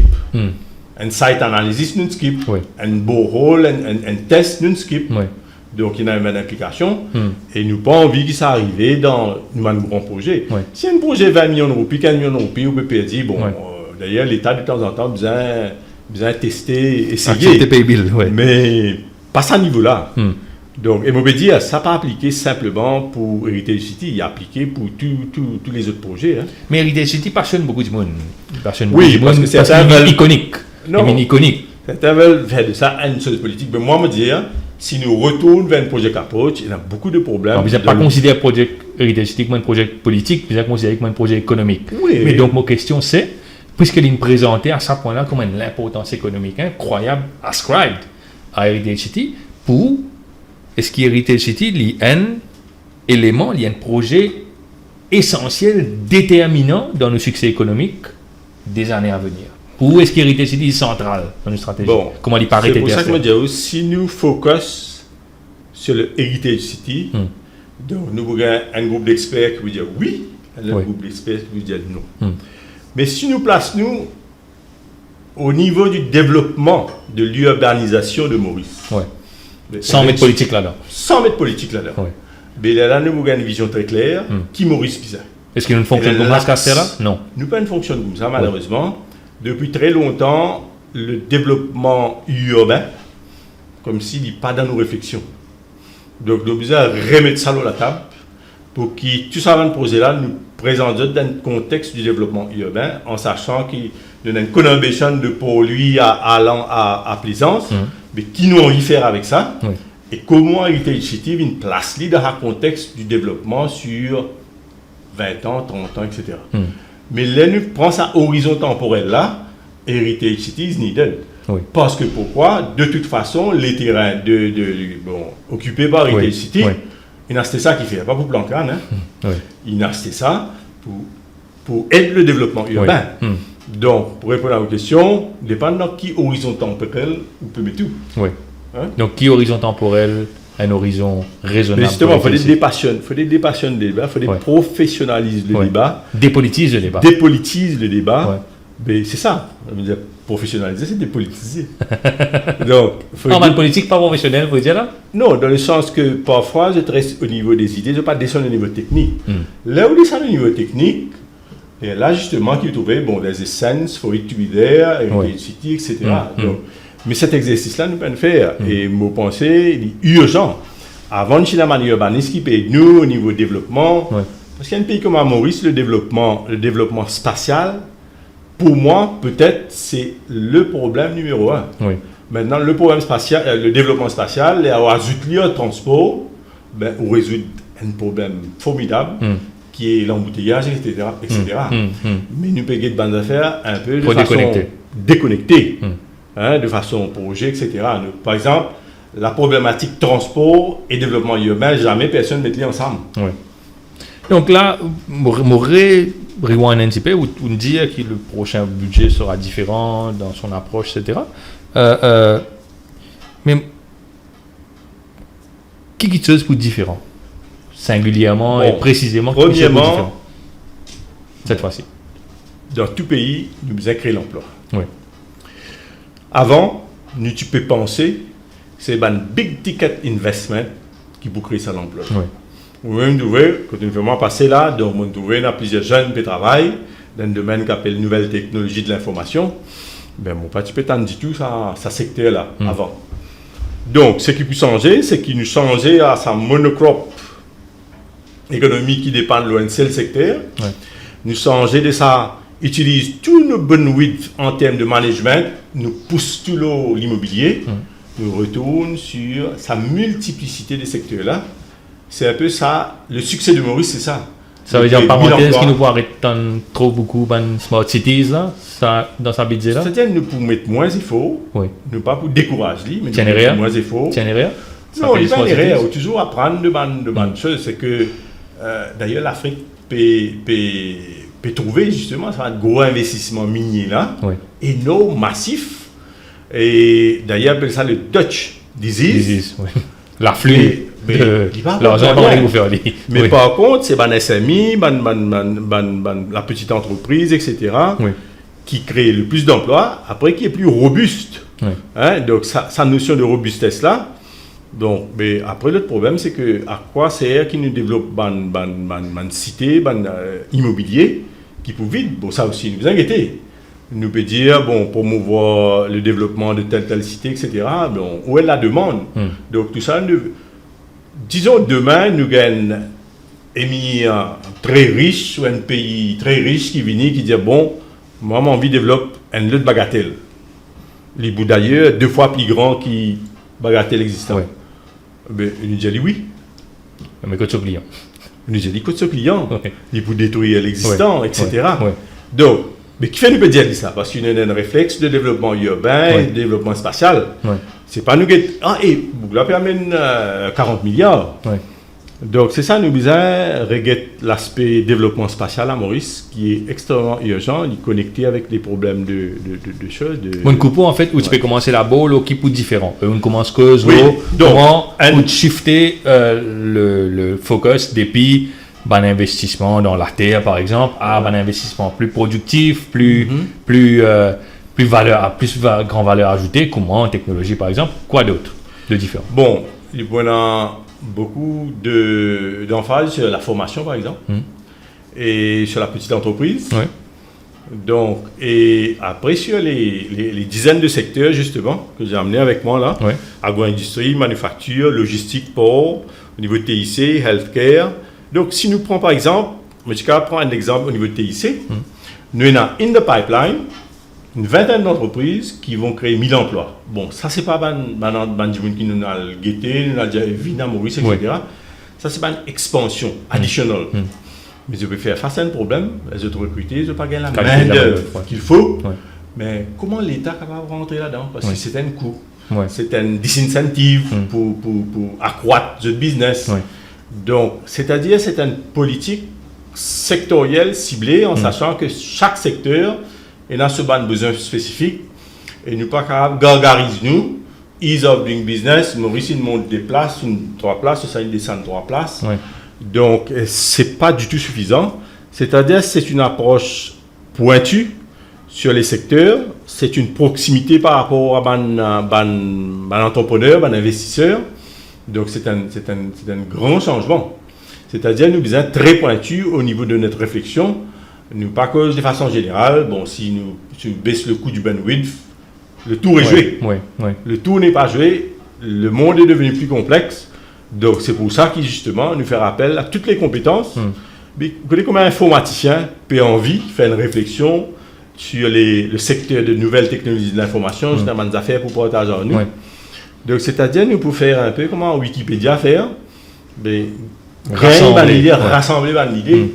[SPEAKER 2] un site analysis, nous skip, un borehole, un test, nous skip. Donc, il y a une application et nous n'avons pas envie que ça arrive dans un grand projet. Si un projet 20 millions d'euros, puis 15 millions d'euros, on peut dire, d'ailleurs, l'État de temps en temps besoin de tester, essayer. Mais pas à ce niveau-là. Donc, et je peux dire, ça n'a pas appliqué simplement pour Heritage City, il a appliqué pour tous les autres projets.
[SPEAKER 1] Mais Heritage City passionne beaucoup de monde.
[SPEAKER 2] Parce que c'est un
[SPEAKER 1] iconique. Iconique.
[SPEAKER 2] Certains veulent faire de ça une chose politique. Mais moi, je me dis, si nous retournons vers un projet approach, il y a beaucoup de problèmes.
[SPEAKER 1] Vous n'avez pas considéré le projet Heritage City comme un projet politique, vous avez considéré comme un projet économique. Mais donc, ma question c'est, puisqu'il est présenté à ce point-là comme une importance économique incroyable, ascribed à Heritage City, est-ce qu'Heritage City, il y a un élément, il y a un projet essentiel, déterminant dans nos succès économiques des années à venir? Ou est-ce qu'Heritage City est central dans nos stratégies? Comment il paraît?
[SPEAKER 2] C'est pour ça que je me dis, si nous focus sur le Heritage City, donc nous avons un groupe d'experts qui vous dire oui, un autre groupe d'experts qui vous dire non. Mais si nous plaçons au niveau du développement de l'urbanisation de Maurice,
[SPEAKER 1] sans mettre politique là-dedans.
[SPEAKER 2] Sans mettre politique là-dedans. Mais là, nous avons une vision très claire qui Maurice Pisa.
[SPEAKER 1] Est-ce qu'il y a une fonction comme ça, ce cas-là? Non.
[SPEAKER 2] Nous pas une fonction comme ça, malheureusement. Depuis très longtemps, le développement urbain, comme s'il n'est pas dans nos réflexions. Donc, nous devons remettre ça sur la table pour que tout ça, projet là, nous présente dans le contexte du développement urbain, en sachant qu'il y a une collaboration de polluer à Plaisance, mais qui nous envie de faire avec ça, et comment Heritage City une place dans le contexte du développement sur 20 ans, 30 ans, etc. Mais là, nous prenons ça horizon temporel là, Heritage City is needed.
[SPEAKER 1] Oui.
[SPEAKER 2] Parce que pourquoi? De toute façon, les terrains occupés par Retail
[SPEAKER 1] Oui.
[SPEAKER 2] City,
[SPEAKER 1] Oui.
[SPEAKER 2] il n'a c'était ça qui fait, pas pour Plancan, hein.
[SPEAKER 1] Oui.
[SPEAKER 2] Il n'a c'était ça pour aider le développement urbain.
[SPEAKER 1] Oui.
[SPEAKER 2] Donc, pour répondre à vos questions, dépendant de qui horizon temporel, vous pouvez mettre tout.
[SPEAKER 1] Oui.
[SPEAKER 2] Hein?
[SPEAKER 1] Donc, qui horizon temporel, un horizon raisonnable.
[SPEAKER 2] Mais justement, il faut
[SPEAKER 1] pour
[SPEAKER 2] des dépassionner, le débat, il faut des
[SPEAKER 1] Ouais.
[SPEAKER 2] professionnaliser le
[SPEAKER 1] Ouais.
[SPEAKER 2] débat,
[SPEAKER 1] Dépolitise le débat.
[SPEAKER 2] dépolitise le débat.
[SPEAKER 1] Ouais.
[SPEAKER 2] Mais c'est ça. Je veux dire, professionnaliser, c'est dépolitiser. Donc, faut
[SPEAKER 1] En politique, pas professionnel, vous dire là?
[SPEAKER 2] non, dans le sens que parfois, je reste au niveau des idées, je ne vais pas descendre au niveau technique. Là où descendre au niveau technique, et là justement, qui trouvait des essences, for it to be there, Heritage City, etc. Donc, mais cet exercice-là, nous pouvons le faire. Et mon pensée, il est urgent. Avant de chez la manière urbaniste qui paye nous au niveau développement, parce qu'il y a un pays comme Maurice, le développement spatial, pour moi, peut-être, c'est le problème numéro 1.
[SPEAKER 1] Oui.
[SPEAKER 2] Maintenant, le problème spatial, le développement spatial, les le transport, on résout un problème formidable qui est l'embouteillage, etc. Mais nous payons de bonnes affaires un peu de façon déconnectée, de façon projet, etc. Par exemple, la problématique transport et développement urbain, jamais personne ne met les ensemble.
[SPEAKER 1] Oui. Donc là, Moré, rewind un petit peu, ou dire que le prochain budget sera différent dans son approche, etc. Mais qui est chose pour différent, singulièrement et précisément, qui est différent cette fois-ci?
[SPEAKER 2] Dans tout pays, nous avons créé l'emploi.
[SPEAKER 1] Oui.
[SPEAKER 2] Avant, nous tu peux penser, c'est un big ticket investment qui peut créer ça l'emploi.
[SPEAKER 1] Oui.
[SPEAKER 2] Vous trouvez, quand nous faisons passer là, donc on trouve plusieurs jeunes qui travaillent dans le domaine qu'on appelle nouvelles technologies de l'information. Mon pas tu peux t'en dire tout ça secteur là avant. Donc, ce qui peut changer, c'est qu'il nous changeait à sa monocrop économie qui dépend de l'un seul secteur.
[SPEAKER 1] Ouais.
[SPEAKER 2] Nous changer de ça, utilise tous nos bonnes widths en termes de management, nous pousse tout l'immobilier, nous retourne sur sa multiplicité de secteurs là. C'est un peu ça, le succès de Maurice, c'est ça.
[SPEAKER 1] Ça veut dire, parenthèse, qu'il nous pourrait arrêter trop beaucoup de smart cities là, ça, dans sa budget là?
[SPEAKER 2] C'est-à-dire, nous pour mettre moins il faut, nous pas pour décourager, mais nous pour mettre moins il faut.
[SPEAKER 1] Tiens, rien?
[SPEAKER 2] Non, il n'y a pas rien, il faut toujours apprendre de bonnes choses. C'est que, d'ailleurs, l'Afrique peut trouver justement un gros investissement minier là, énorme, massif. Et d'ailleurs, on appelle ça le Dutch disease.
[SPEAKER 1] L'afflux. L'argent vous faire.
[SPEAKER 2] Mais par contre, c'est ban SMI, la petite entreprise, etc., qui crée le plus d'emplois, après qui est plus robuste. Donc, sa notion de robustesse là. Donc, mais après, l'autre problème, c'est que à quoi sert qui nous développe ban cité, immobilier, qui peut vite, bon, ça aussi, nous inquiéter. Nous peut dire, bon, promouvoir le développement de telle cité, etc., bon, où est la demande? Donc, tout ça, disons, demain, nous gagnons un émir très riche, ou un pays très riche qui vient, qui dit, bon, moi, mon envie de développer un autre bagatelle. Les bouts d'ailleurs, 2 fois plus grand qui bagatelle existant. Ben, il nous dit oui.
[SPEAKER 1] Mais que ce client.
[SPEAKER 2] Il nous dit que ce client, il peut détruire l'existant, etc. Donc, mais qui fait nous peut dire ça? Parce qu'il y a un réflexe de développement urbain, de développement spatial. C'est pas nous qui... Ah, et Bougla amène 40 milliards. Donc, c'est ça, nous besoin regarder l'aspect développement spatial à Maurice, qui est extrêmement urgent, il est connecté avec des problèmes de choses.
[SPEAKER 1] Mon coupeau, en fait, où tu peux commencer la balle, qui peut différent. On commence que comment shifter le focus depuis un investissement dans la terre, par exemple, à un investissement plus productif, plus grand valeur ajoutée, comment en technologie, par exemple, quoi d'autre de différent?
[SPEAKER 2] Bon, il y a beaucoup d'emphase sur la formation, par exemple, et sur la petite entreprise. Donc, et après, sur les dizaines de secteurs, justement, que j'ai amené avec moi là, agro-industrie, manufacture, logistique, port, au niveau de TIC, healthcare. Donc, si nous prenons par exemple, je vais prendre un exemple au niveau de TIC, nous avons in the pipeline une vingtaine d'entreprises qui vont créer 1000 emplois. Bon, ça, c'est pas qui nous a guetté, nous a dit Vina, Maurice, etc. Ça, c'est pas une expansion additionnelle. Mais je peux faire face à un problème, les autres recrutés, je ne peux pas gagner la main-d'œuvre qu'il faut Mais comment l'État est capable de rentrer là-dedans? Parce que c'est un coût.
[SPEAKER 1] Ouais.
[SPEAKER 2] C'est un disincentive pour accroître le business.
[SPEAKER 1] Ouais.
[SPEAKER 2] Donc, c'est-à-dire, c'est une politique sectorielle ciblée en sachant que chaque secteur est dans ce besoin spécifique et nous pas capable de gargariser nous. Ease of doing business, Maurice il monte des places, 3 places, ça il descend 3 places.
[SPEAKER 1] Ouais.
[SPEAKER 2] Donc, c'est pas du tout suffisant. C'est-à-dire, c'est une approche pointue sur les secteurs, c'est une proximité par rapport à un entrepreneur, un investisseur. Donc, c'est un grand changement. C'est-à-dire, nous sommes très pointus au niveau de notre réflexion. Nous, pas que de façon générale, bon, si nous baissons le coût du bandwidth, le tour est joué. Le tour n'est pas joué, le monde est devenu plus complexe. Donc, c'est pour ça que, justement, nous fait appel à toutes les compétences. Vous voyez comment un informaticien peut envie faire une réflexion sur le secteur de nouvelles technologies de l'information, justement des affaires pour partager en nous. Donc, c'est-à-dire, nous pouvons faire un peu comment Wikipédia faire, rassembler l'idée.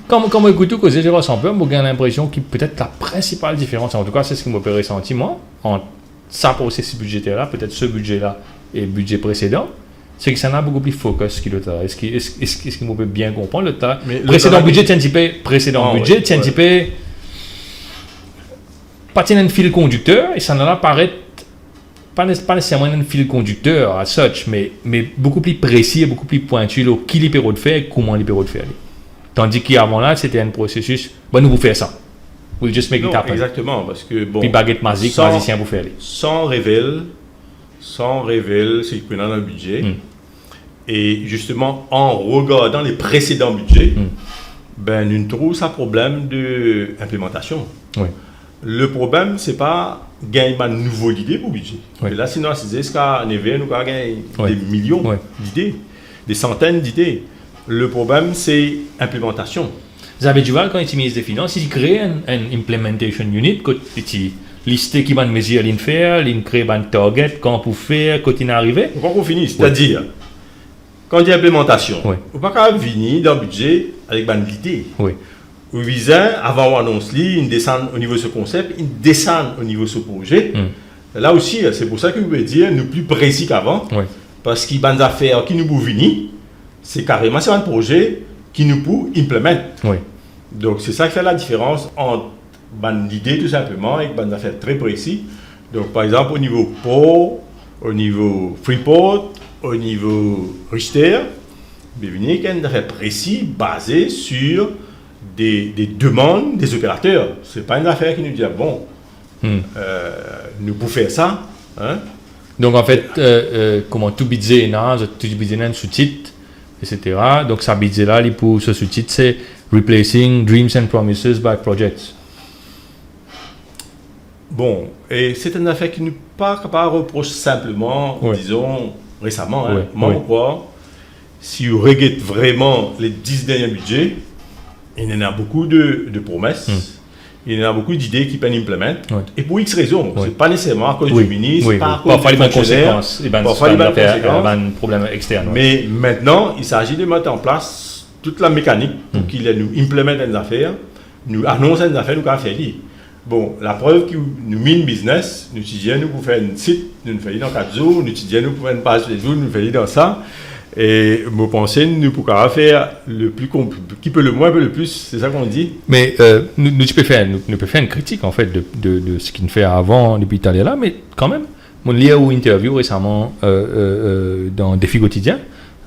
[SPEAKER 1] Quand on écoute tout que j'ai rassemblé, j'ai l'impression que peut-être la principale différence, en tout cas c'est ce qui m'a ressenti moi, entre ça processus budgétaire-là, peut-être ce budget-là et le budget précédent, c'est que ça n'a beaucoup plus focus que le tas. Est-ce qu'on peut bien comprendre le tas? Précédent budget, tiens pas un fil conducteur, et ça n'en apparaît pas nécessairement un fil conducteur à such, mais beaucoup plus précis et beaucoup plus pointu, qui les peut faire et comment les peut faire. Tandis qu'avant là, c'était un processus, nous pouvons faire ça. We'll just make it happen.
[SPEAKER 2] Exactement, parce que bon.
[SPEAKER 1] Puis baguette magique, magicien vous faire.
[SPEAKER 2] Sans révéler ce qui prenait dans le budget. Et justement, en regardant les précédents budgets, nous trouvons ça problème d'implémentation. Le problème, c'est pas gagner une nouvelle idée pour le budget. Là, sinon, c'est ce qu'on est nous avons gagné des millions d'idées, des centaines d'idées. Le problème, c'est l'implémentation.
[SPEAKER 1] Xavier Duval, quand il est ministre des Finances, il crée un implementation unit, il liste qui va mesurer l'infère, il crée un target, quand pour faire, quand il est arrivé.
[SPEAKER 2] Pourquoi qu'on finit? C'est-à-dire, quand il y a implémentation, on ne peut pas venir dans le budget avec une idée. Au visa, avant qu'on annonce, il descend au niveau de ce concept, il descend au niveau de ce projet. Là aussi, c'est pour ça que vous pouvez dire, nous plus précis qu'avant, parce qu'il y a des affaires qui nous peuvent venir, c'est carrément un projet qui nous peut implémenter. Donc, c'est ça qui fait la différence entre l'idée tout simplement et des affaires très précises. Donc, par exemple, au niveau port, au niveau Freeport, au niveau Richter, il y a des affaires précises basées sur des demandes des opérateurs. Ce n'est pas une affaire qui nous dit, nous pouvons faire ça.
[SPEAKER 1] Donc, en fait, comment tout budget, un sous-titre, etc. Donc, ça budget-là, pour ce sous-titre, c'est Replacing Dreams and Promises by Projects.
[SPEAKER 2] Bon, et c'est une affaire qui n'est pas capable de reprocher simplement, disons, récemment. Pourquoi? Si vous regardez vraiment les 10 derniers budgets, il y en a beaucoup de promesses, il y en a beaucoup d'idées qui peuvent implémenter. Et pour X raisons, ce n'est pas nécessairement à cause du ministre, pas à cause des conséquences,
[SPEAKER 1] parfois des problèmes externes.
[SPEAKER 2] Mais maintenant, il s'agit de mettre en place toute la mécanique pour qu'il nous implémente des affaires, nous annonce des affaires, nous faire lire. Bon, la preuve que nous mine business, nous étudions pour faire un site, nous faisons dans 4 jours, nous étudions pour faire une page Facebook, nous faisons dans ça. Et je pense que nous pouvons faire le plus qui peut le moins, peut le plus, c'est ça qu'on dit.
[SPEAKER 1] Mais nous pouvons faire une critique en fait de ce qu'il fait avant, depuis tout à l'heure, mais quand même, on lit une interview récemment dans Défi quotidien,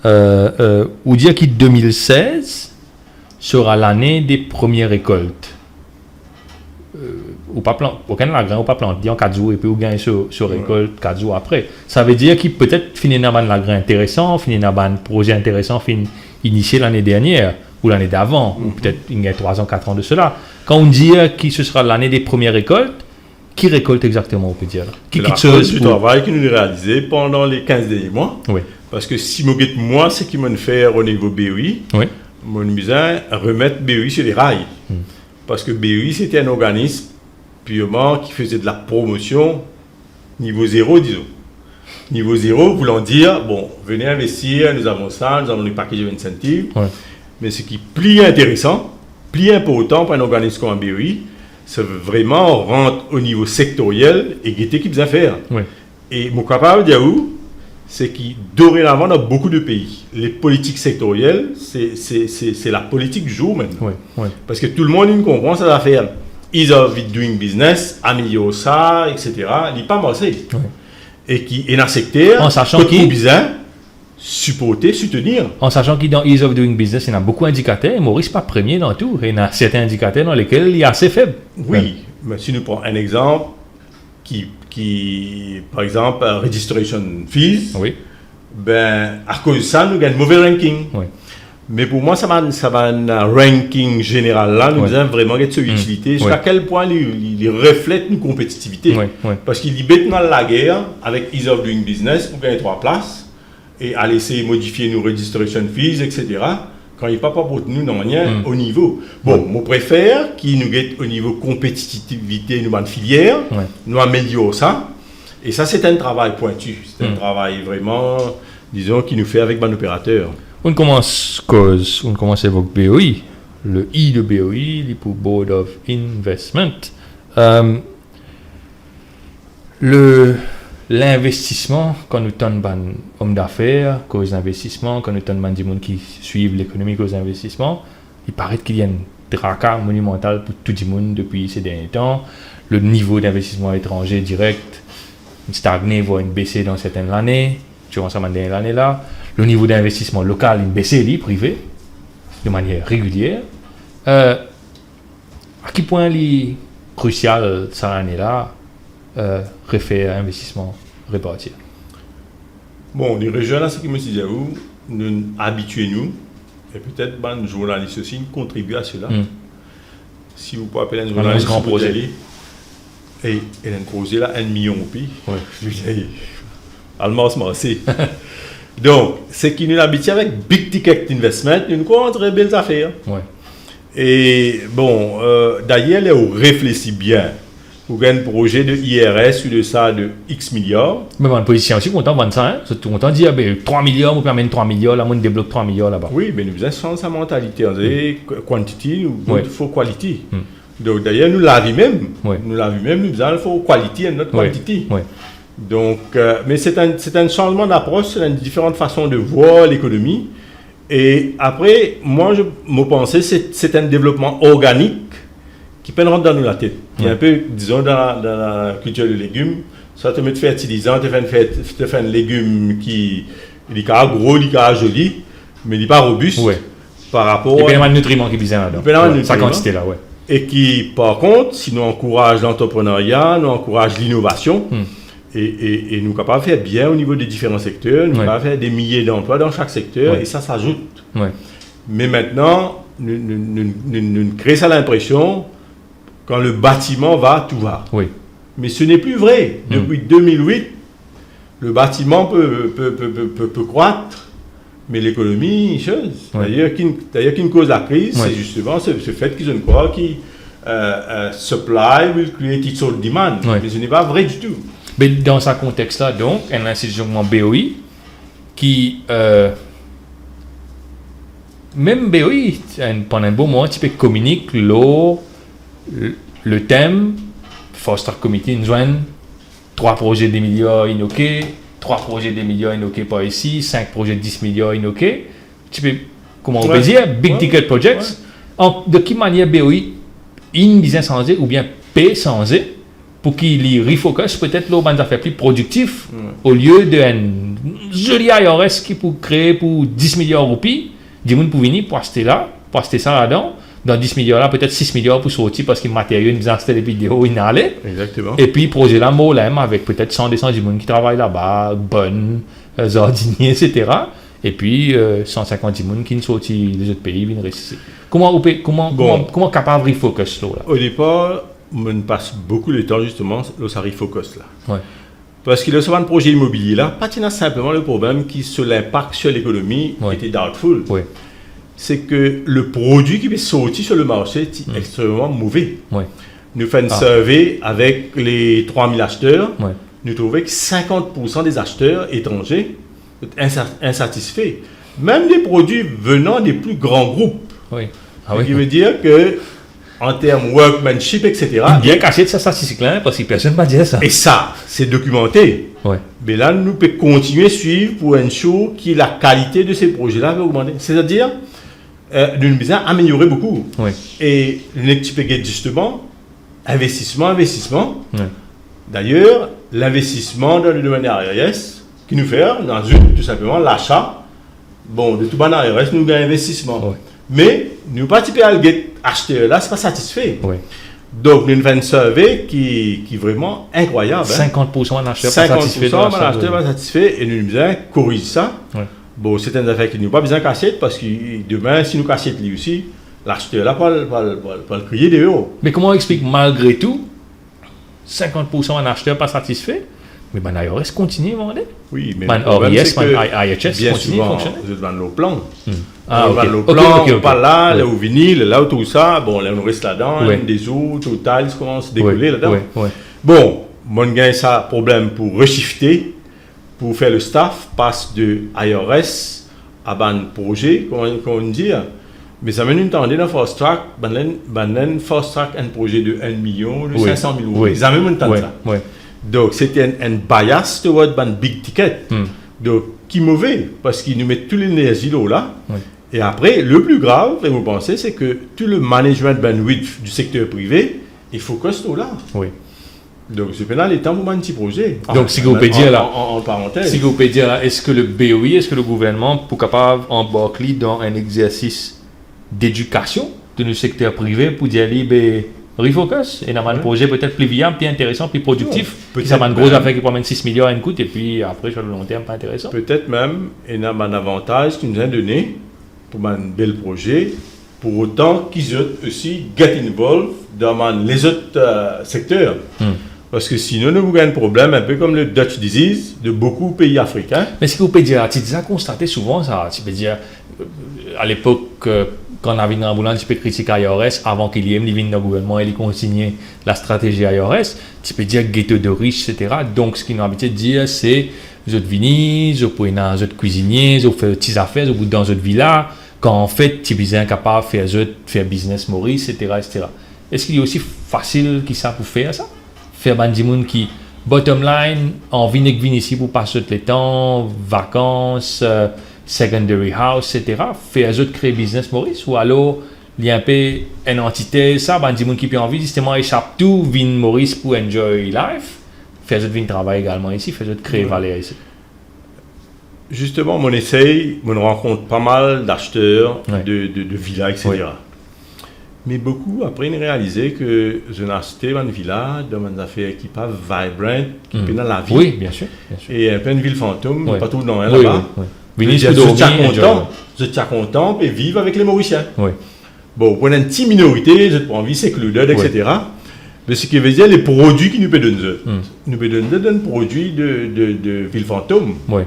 [SPEAKER 1] où dire que 2016 sera l'année des premières récoltes. Aucun lagrin ou pas planté en 4 jours et puis vous gagnez sur récolte 4 jours après. Ça veut dire qu'il peut-être finir dans un lagrin intéressant, finir dans un projet intéressant initié l'année dernière ou l'année d'avant, ou peut-être il y a 3 ans, 4 ans de cela. Quand on dit que ce sera l'année des premières récoltes, qui récolte exactement, on peut dire là?
[SPEAKER 2] Qui du travail que nous avons réalisé pendant les 15 derniers mois. Parce que si moi, c'est qui m'a fait au niveau BOI, mon musin remettre BOI sur les rails. Parce que BOI, c'était un organisme purement qui faisait de la promotion niveau 0, disons. Niveau 0, voulant dire, venez investir, nous avons ça, nous avons les packages d'incentives. Mais ce qui est plus intéressant, plus important pour un organisme comme un BOI, c'est vraiment rentrer au niveau sectoriel et guetter qui besoin faire.
[SPEAKER 1] Oui.
[SPEAKER 2] Et mon capable de dire c'est que dorénavant dans beaucoup de pays, les politiques sectorielles, c'est la politique du jour maintenant.
[SPEAKER 1] Oui. Oui.
[SPEAKER 2] Parce que tout le monde il comprend ça affaire. Ease of doing business, améliore ça, etc. Il n'est pas marché.
[SPEAKER 1] Oui.
[SPEAKER 2] Et qui est dans le secteur,
[SPEAKER 1] En sachant qu'il
[SPEAKER 2] besoin supporter, soutenir.
[SPEAKER 1] En sachant que dans Ease of Doing Business, il y a beaucoup d'indicateurs, et Maurice n'est pas premier dans tout. Il y a certains indicateurs dans lesquels il est assez faible.
[SPEAKER 2] Oui, mais si nous prenons un exemple qui par exemple, registration fees,
[SPEAKER 1] Oui.
[SPEAKER 2] ben, à cause de ça, nous gagnons un mauvais ranking.
[SPEAKER 1] Oui.
[SPEAKER 2] Mais pour moi, ça va un ranking général là, nous devons vraiment être sur utilité, jusqu'à quel point il reflète une compétitivité.
[SPEAKER 1] Oui. Oui.
[SPEAKER 2] Parce qu'il est maintenant la guerre avec Ease of Doing Business pour gagner 3 places et à laisser modifier nos registration fees, etc. Quand il n'est pas pour nous dans manière au niveau. Bon, moi préfère qu'il nous guette au niveau compétitivité, nous une filière, nous améliore ça. Et ça, c'est un travail pointu. C'est un travail vraiment, disons, qui nous fait avec un opérateur.
[SPEAKER 1] On commence avec BOI. Le I de BOI, il est pour Board of Investment. L'investissement, quand nous tenons des hommes d'affaires, cause d'investissement, quand nous tenons des gens qui suivent l'économie cause d'investissement, il paraît qu'il y a un tracas monumental pour tout le monde depuis ces derniers temps. Le niveau d'investissement étranger direct stagné, voire une baissée dans certaines années, durant cette dernière année-là. Le niveau d'investissement local, une baissée privé, de manière régulière. À quel point il est crucial cette année-là refaire investissement répartir?
[SPEAKER 2] Bon, les régions là, ce qui me dit nous habituez-nous, et peut-être les journalistes aussi contribuent à cela. Si vous pouvez appeler un journaliste
[SPEAKER 1] grand projet,
[SPEAKER 2] et il a causé là 1 million au pays.
[SPEAKER 1] Oui.
[SPEAKER 2] Allemand, c'est donc, c'est qui nous habitue avec Big Ticket Investment, une très belle affaire.
[SPEAKER 1] Ouais.
[SPEAKER 2] Et bon, d'ailleurs, on réfléchit bien. Pour un projet de IRS ou de ça de X milliards.
[SPEAKER 1] Mais en position aussi, content de ça. Tout content de dire 3 milliards, on permet 3 milliards, là, on débloque 3 milliards là-bas.
[SPEAKER 2] Oui, mais nous avons changé sa mentalité. On dit quantity ou faut quality. Donc d'ailleurs, nous l'avons même. Nous l'avons même, nous avons faut quality et not quantity. Donc, mais c'est un changement d'approche, c'est une différente façon de voir l'économie. Et après, moi, je me pensais c'est un développement organique qui peut rentrer dans la tête. Il y a un peu, disons, dans la culture de légumes, ça te met de fertilisant, tu fais un légume qui est gros, il est joli, mais il n'est pas robuste par rapport
[SPEAKER 1] à... Il y a des nutriments qui visent là-dedans. Sa quantité là,
[SPEAKER 2] Et qui, par contre, si nous encourage l'entrepreneuriat, nous encourage l'innovation, et nous sommes capables de faire bien au niveau des différents secteurs, nous sommes capables de faire des milliers d'emplois dans chaque secteur, et ça s'ajoute. Mais maintenant, nous créons ça l'impression, quand le bâtiment va, tout va. Mais ce n'est plus vrai. Depuis 2008, le bâtiment peut croître, mais l'économie, chose. D'ailleurs, qui cause la crise, c'est justement ce fait qu'ils ont croit que supply will create its own demand. Mais ce n'est pas vrai du tout.
[SPEAKER 1] Mais dans ce contexte-là, donc, une institution comme BOI, qui, même BOI, pendant un bon moment, tu peux communiquer le thème, Foster Committee, nous avons 3 projets de milliards innoqués, 3 projets de milliards innoqués par ici, 5 projets de 10 milliards innoqués. Tu peux, comment on peut dire, Big Ticket Projects. De quelle manière BOI, in business sans ou bien paie sans pour qu'il y refocus peut-être l'eau à faire plus productif au lieu d'un joli IRS qui peut créer pour 10 milliards de roupies, 10 000 pour venir, pour acheter là, pour acheter ça là-dedans. Dans 10 milliards là, peut-être 6 milliards pour sortir parce que le matériel, nous installé les vidéos, il n'allait.
[SPEAKER 2] Exactement.
[SPEAKER 1] Et puis, projet là, Molem, avec peut-être 100 200 personnes qui travaillent là-bas, bonnes, jardiniers, etc. Et puis, 150 personnes qui ne sortent des autres pays, viennent rester. Comment capable de refocus là?
[SPEAKER 2] Au départ, on passe beaucoup de temps justement sur ce refocus là. Parce que le second projet immobilier là, pas simplement le problème qui sur l'impact sur l'économie était doubtful. C'est que le produit qui est sorti sur le marché est extrêmement mauvais. Nous faisons une survey avec les 3000 acheteurs. Nous trouvons que 50% des acheteurs étrangers sont insatisfaits. Même des produits venant des plus grands groupes. Ce qui veut dire que en termes workmanship, etc.
[SPEAKER 1] Bien caché de sa statistique là, parce que personne ne m'a dit ça.
[SPEAKER 2] Et ça, c'est documenté.
[SPEAKER 1] Ouais.
[SPEAKER 2] Mais là, nous pouvons continuer à suivre pour ensure que la qualité de ces projets-là va augmenter. C'est-à-dire, nous devons améliorer beaucoup.
[SPEAKER 1] Ouais.
[SPEAKER 2] Et nous pouvons justement investissement.
[SPEAKER 1] Ouais.
[SPEAKER 2] D'ailleurs, l'investissement dans le domaine ARS, qui nous fait, tout simplement, l'achat. Bon, de tout bon ARS, nous gagnons investissement.
[SPEAKER 1] Ouais.
[SPEAKER 2] Mais, nous participons à acheter là, ce n'est pas satisfait.
[SPEAKER 1] Ouais.
[SPEAKER 2] Donc, nous avons une survey qui est vraiment incroyable.
[SPEAKER 1] 50% d'acheteurs pas satisfaits.
[SPEAKER 2] 50% d'acheteurs pas satisfaits et nous devons besoin corriger ça.
[SPEAKER 1] Ouais.
[SPEAKER 2] Bon, c'est une affaire qui nous pas besoin de casser parce que demain, si nous cassons lui aussi, l'acheteur là, pas le crier des euros.
[SPEAKER 1] Mais comment on explique malgré tout 50% d'acheteurs pas satisfaits, mais ben IRS continue à vendre.
[SPEAKER 2] Oui, mais
[SPEAKER 1] Ben
[SPEAKER 2] le problème,
[SPEAKER 1] ORIS,
[SPEAKER 2] c'est que
[SPEAKER 1] ben IHS
[SPEAKER 2] bien
[SPEAKER 1] continue à
[SPEAKER 2] souvent,
[SPEAKER 1] fonctionner.
[SPEAKER 2] vous êtes dans nos plans.
[SPEAKER 1] Ah,
[SPEAKER 2] on va
[SPEAKER 1] ok.
[SPEAKER 2] nos
[SPEAKER 1] Ok,
[SPEAKER 2] plans,
[SPEAKER 1] ok, ok.
[SPEAKER 2] on parle là,
[SPEAKER 1] Ouais.
[SPEAKER 2] là, au vinyle, là, où tout ça. Bon, là, on reste là-dedans,
[SPEAKER 1] Ouais.
[SPEAKER 2] des eaux, Total, ça commence à décoller
[SPEAKER 1] Ouais,
[SPEAKER 2] là-dedans.
[SPEAKER 1] ouais.
[SPEAKER 2] Bon, mon gain, ça, problème pour reshifter, pour faire le staff, passe de IRS à ban projet, comment on dit. Mais ça mène une tendance dans Fast Track, Fast Track, un projet de 1 million, de
[SPEAKER 1] Oui.
[SPEAKER 2] 500 000 euros.
[SPEAKER 1] Oui.
[SPEAKER 2] Ça mène une tendance
[SPEAKER 1] Ouais,
[SPEAKER 2] ça.
[SPEAKER 1] ouais.
[SPEAKER 2] Donc, c'était un bias toward ban big ticket. Donc, qui est mauvais, parce qu'ils nous mettent toute l'énergie là.
[SPEAKER 1] Oui.
[SPEAKER 2] Et après, le plus grave, et vous pensez, c'est que tout le management bandwidth du secteur privé, il faut que ce là.
[SPEAKER 1] Oui.
[SPEAKER 2] Donc, c'est pendant les temps pour un petit projet.
[SPEAKER 1] Donc, si vous pouvez dire là,
[SPEAKER 2] En parenthèse.
[SPEAKER 1] si vous pouvez dire là, est-ce que le BOI, est-ce que le gouvernement pour capable embarquer dans un exercice d'éducation de nos secteurs privés pour dire ben refocus et dans un projet peut-être plus viable, plus intéressant, plus productif.
[SPEAKER 2] Peut-être
[SPEAKER 1] Ça va une grosse
[SPEAKER 2] même.
[SPEAKER 1] affaire qui promène 6 milliards à une coûte et puis après sur le long terme pas intéressant.
[SPEAKER 2] Peut-être même, il y a un avantage qu'ils nous ont donné pour un bel projet, pour autant qu'ils ont aussi get involved dans les autres secteurs. Parce que sinon, nous avons un problème, un peu comme le Dutch disease de beaucoup de pays africains.
[SPEAKER 1] Mais ce que vous pouvez dire, tu as constaté souvent ça, tu peux dire, à l'époque, quand on avait une ambulance, tu peux critiquer IRS avant qu'il y ait une dans le gouvernement et il continue la stratégie IRS, tu peux dire ghetto de riches, etc. Donc, ce qu'ils ont habitué de dire, c'est, vous êtes venus, vous pouvez dans vous êtes cuisiniers, vous faites des petites affaires, vous dans votre villa, quand en fait, tu es incapable de faire business Maurice, etc., etc. Est-ce qu'il est aussi facile que ça pour faire ça? Faire des gens qui, bottom line, en viennent ici pour passer les temps, vacances, secondary house, etc. Faire eux créer business Maurice ou alors il y a un peu une entité, ça, des gens qui ont envie justement échappe tout, viennent Maurice pour enjoy life, faire eux venir travailler également ici, faire eux créer valeur ici.
[SPEAKER 2] Justement, on essaye, on rencontre pas mal d'acheteurs
[SPEAKER 1] Ouais.
[SPEAKER 2] de villas, etc.
[SPEAKER 1] Ouais.
[SPEAKER 2] Mais beaucoup après ils réalisé que je n'ai acheté une villa dans une affaire qui n'est pas vibrant, qui est dans la ville.
[SPEAKER 1] Oui, bien sûr. Bien sûr.
[SPEAKER 2] Et un peu une ville fantôme,
[SPEAKER 1] Ouais.
[SPEAKER 2] pas tout dans
[SPEAKER 1] Oui,
[SPEAKER 2] là-bas.
[SPEAKER 1] oui, oui. Venez
[SPEAKER 2] Je
[SPEAKER 1] se dormir,
[SPEAKER 2] tiens
[SPEAKER 1] enjoy.
[SPEAKER 2] content, je tiens content et vivre avec les Mauriciens.
[SPEAKER 1] Oui.
[SPEAKER 2] Bon, pour une petite minorité, je pas envie, c'est secluded, etc. Mais ce qui veut dire les produits qui nous peuvent donner. Nous peuvent donner des produits de ville fantôme.
[SPEAKER 1] Oui.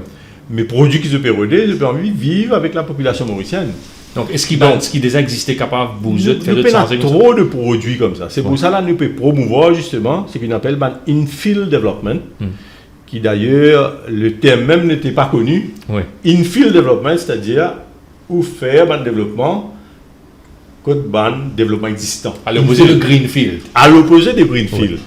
[SPEAKER 2] Mais produits qui se peuvent aider, je peux envie de vivre avec la population mauricienne.
[SPEAKER 1] Donc, est-ce qu'il
[SPEAKER 2] Donc,
[SPEAKER 1] déjà existait capable de vous
[SPEAKER 2] Nous
[SPEAKER 1] faire de
[SPEAKER 2] avons
[SPEAKER 1] changer
[SPEAKER 2] trop de produits comme ça. C'est pour ça que nous pouvons promouvoir justement ce qu'on appelle infill development, qui d'ailleurs, le terme même n'était pas connu.
[SPEAKER 1] Oui.
[SPEAKER 2] Infill development, c'est-à-dire où faire un développement contre un développement existant.
[SPEAKER 1] À l'opposé de Greenfield.
[SPEAKER 2] À l'opposé de Greenfield.
[SPEAKER 1] Oui.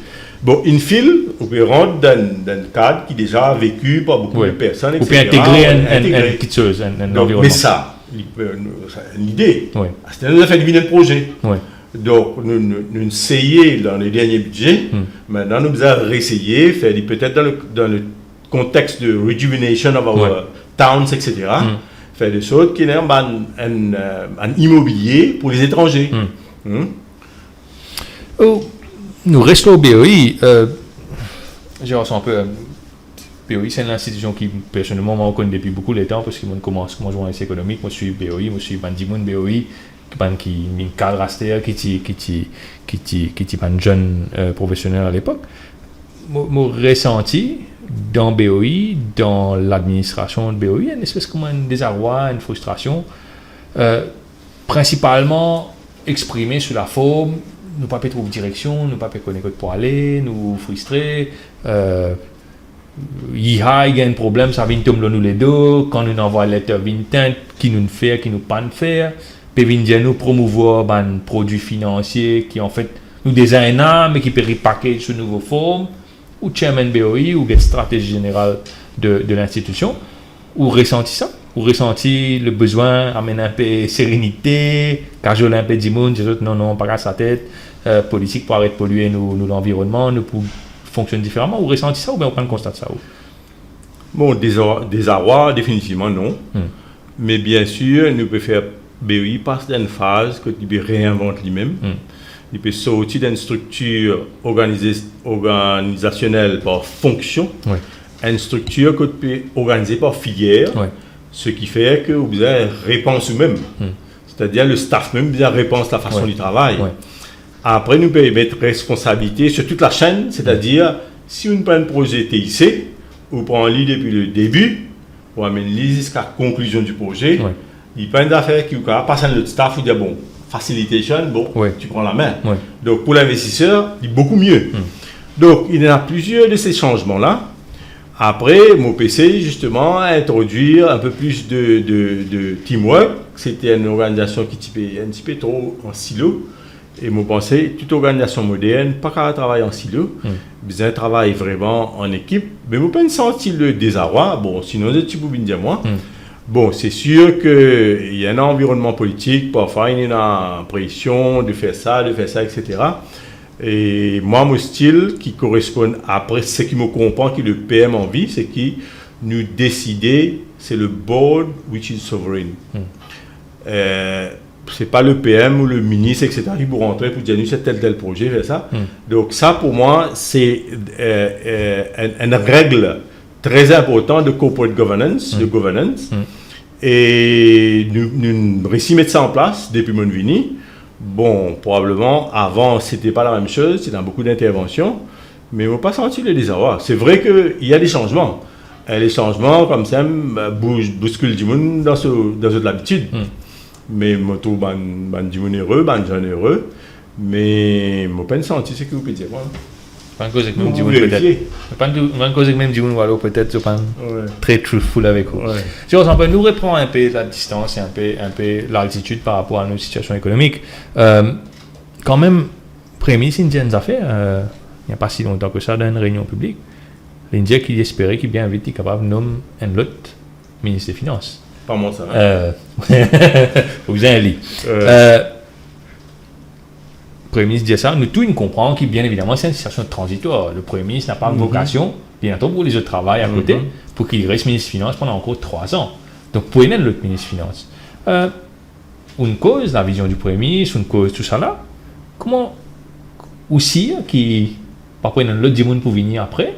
[SPEAKER 2] Bon, infill, on peut rentrer dans un cadre qui est déjà vécu par beaucoup de personnes,
[SPEAKER 1] Ou
[SPEAKER 2] etc.
[SPEAKER 1] puis intégrer
[SPEAKER 2] Intégrer.
[SPEAKER 1] une petite chose, un
[SPEAKER 2] Donc,
[SPEAKER 1] environnement.
[SPEAKER 2] mais ça, c'est une idée.
[SPEAKER 1] Oui.
[SPEAKER 2] C'est nous a fait deviner le projet.
[SPEAKER 1] Oui.
[SPEAKER 2] Donc, nous essayons dans les derniers budgets. Maintenant, nous avons réessayé, faire peut-être dans le contexte de rejuvenation of our towns, etc. Faire des choses qui sont un immobilier pour les étrangers.
[SPEAKER 1] Oh, nous restons au BOI. Je ressens un peu. BOI, c'est une institution qui, personnellement, moi, je connais depuis beaucoup de temps parce que moi, comment je vois les économique. Moi, je suis BOI, moi, je suis Bandimoun BOI, qui est un cadre aster, qui est un jeune professionnel à l'époque. Mon ressenti dans BOI, dans l'administration de BOI, une espèce comme un désarroi, une frustration, principalement exprimée sous la forme. Nous pas trouver direction, nous pas connaître pour aller, nous frustrer. Il y a un problème, ça vient tomber nous les deux. Quand nous envoie lettre vingt qui nous fait, qui nous pas faire. peut venir nous promouvoir un produit financier qui en fait nous désigne mais qui peut repackage sous nouveau forme, ou chairman BOI, ou get stratégie générale de l'institution, ou ressenti ça, ou ressenti le besoin d'amener un peu de sérénité, cajoler un peu du monde, dire non, pas à sa tête, politique pour arrêter de polluer nous l'environnement, nous pour fonctionner différemment, ou ressenti ça, ou bien on constate ça?
[SPEAKER 2] Bon, désarroi, définitivement non. Mais bien sûr, nous pouvons faire BOI passe dans une phase que tu peux réinventer lui-même. Il peut sortir d'une structure organisationnelle par fonction, une structure que tu peux organiser par filière, ce qui fait que vous avez réponse vous-même. C'est-à-dire le staff même bien réponse la façon du travail. Après, nous pouvons mettre responsabilité sur toute la chaîne, c'est-à-dire si on prend un projet TIC, on prend l'île depuis le début, on amène l'île jusqu'à la conclusion du projet. Il prend des affaires qui passent à notre staff, il dit bon, facilitation, tu prends la main. Donc pour l'investisseur, il est beaucoup mieux. Donc il y en a plusieurs de ces changements-là. Après, mon PC, justement, a introduire un peu plus de teamwork. C'était une organisation qui était un petit peu trop en silo. Et moi, pensais, toute organisation moderne, pas qu'à travailler en silo, besoin de travailler vraiment en équipe. Mais moi, pas senti le désarroi. Bon, sinon, je peux bien dire moi. Bon, c'est sûr qu'il y a un environnement politique, parfois il y a une pression de faire ça, etc. Et moi, mon style qui correspond après ce qui me comprend, qui le PM en vie, c'est qui nous décider, c'est le board which is sovereign. C'est pas le PM ou le ministre, etc. qui vous rentrer pour dire nous c'est tel projet, fait ça. Donc ça pour moi c'est une règle très importante de corporate governance, de governance. Et nous réussi mettre ça en place depuis mon vini. Bon, probablement avant c'était pas la même chose, c'était dans beaucoup d'interventions, mais on n'a pas senti le désarroi. C'est vrai qu'il y a des changements. Et les changements comme ça bousculent du monde dans l'habitude. Mais je trouve du monde heureux, des gens heureux, mais je n'ai pas senti ce que vous pouvez dire.
[SPEAKER 1] Pas une cause que même du monde peut-être. Pas une cause que même du monde ou alors peut-être c'est pas très truthful avec vous. Si on peut nous reprendre un peu la distance et un peu l'altitude par rapport à nos situations économiques. Quand même, premier c'est une affaire. Il n'y a pas si longtemps que ça dans une réunion publique. L'Indien qui espérait qu'il bien vite est capable de nommer un autre ministre des Finances.
[SPEAKER 2] Pas moi ça.
[SPEAKER 1] Vous avez un lit. Le Premier ministre dit ça, nous tous nous comprenons que bien évidemment c'est une situation transitoire. Le Premier ministre n'a pas de vocation, bientôt pour les autres travail à côté, pour qu'il reste ministre des Finances pendant encore 3 ans. Donc pour aider l'autre ministre des Finances. Une cause, la vision du Premier ministre, une cause, tout ça là, comment aussi, qui, parfois il y a l'autre monde pour venir après,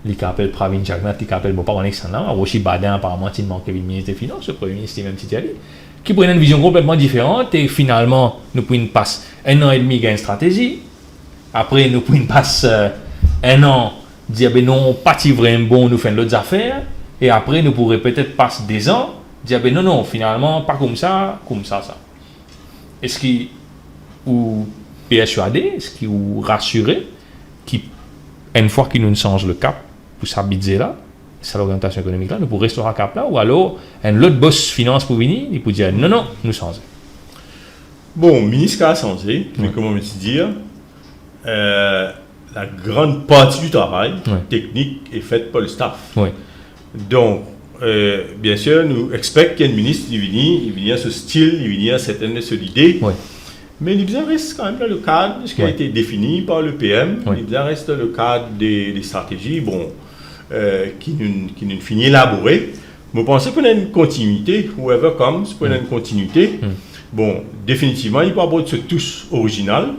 [SPEAKER 1] il appelle Pravin Jagnnath, il appelle bon, pas en excellent, Roshi Badin apparemment il manque le ministre des Finances, le Premier ministre même Titi Ali, qui prennent une vision complètement différente et finalement nous pouvons passer 1 an et demi à une stratégie, après nous pouvons passer 1 an dire ben non pas vraiment bon nous faisons d'autres affaires et après nous pourrions peut-être passer 2 ans dire ben non finalement pas comme ça ça. Est-ce qu'il ou persuadé, est-ce qu'il ou rassuré qui une fois qu'il nous change le cap pour s'habituer là, c'est l'orientation économique là, nous pourrions rester à cap là, ou alors un autre boss finance pour venir, il peut dire non, nous changer.
[SPEAKER 2] Bon, le ministre a changé, mais comment me dire, la grande partie du travail technique est faite par le staff. Donc, bien sûr, nous expectons qu'un ministre il vient à ce style, il vient à certaines idées. Mais il reste quand même dans le cadre de ce qui a été défini par le PM. Il reste dans le cadre des stratégies qui nous finit élaborées. Je pense qu'on a une continuité, whoever comes, qu'on a une continuité. Bon, définitivement, il peut avoir ce touche original.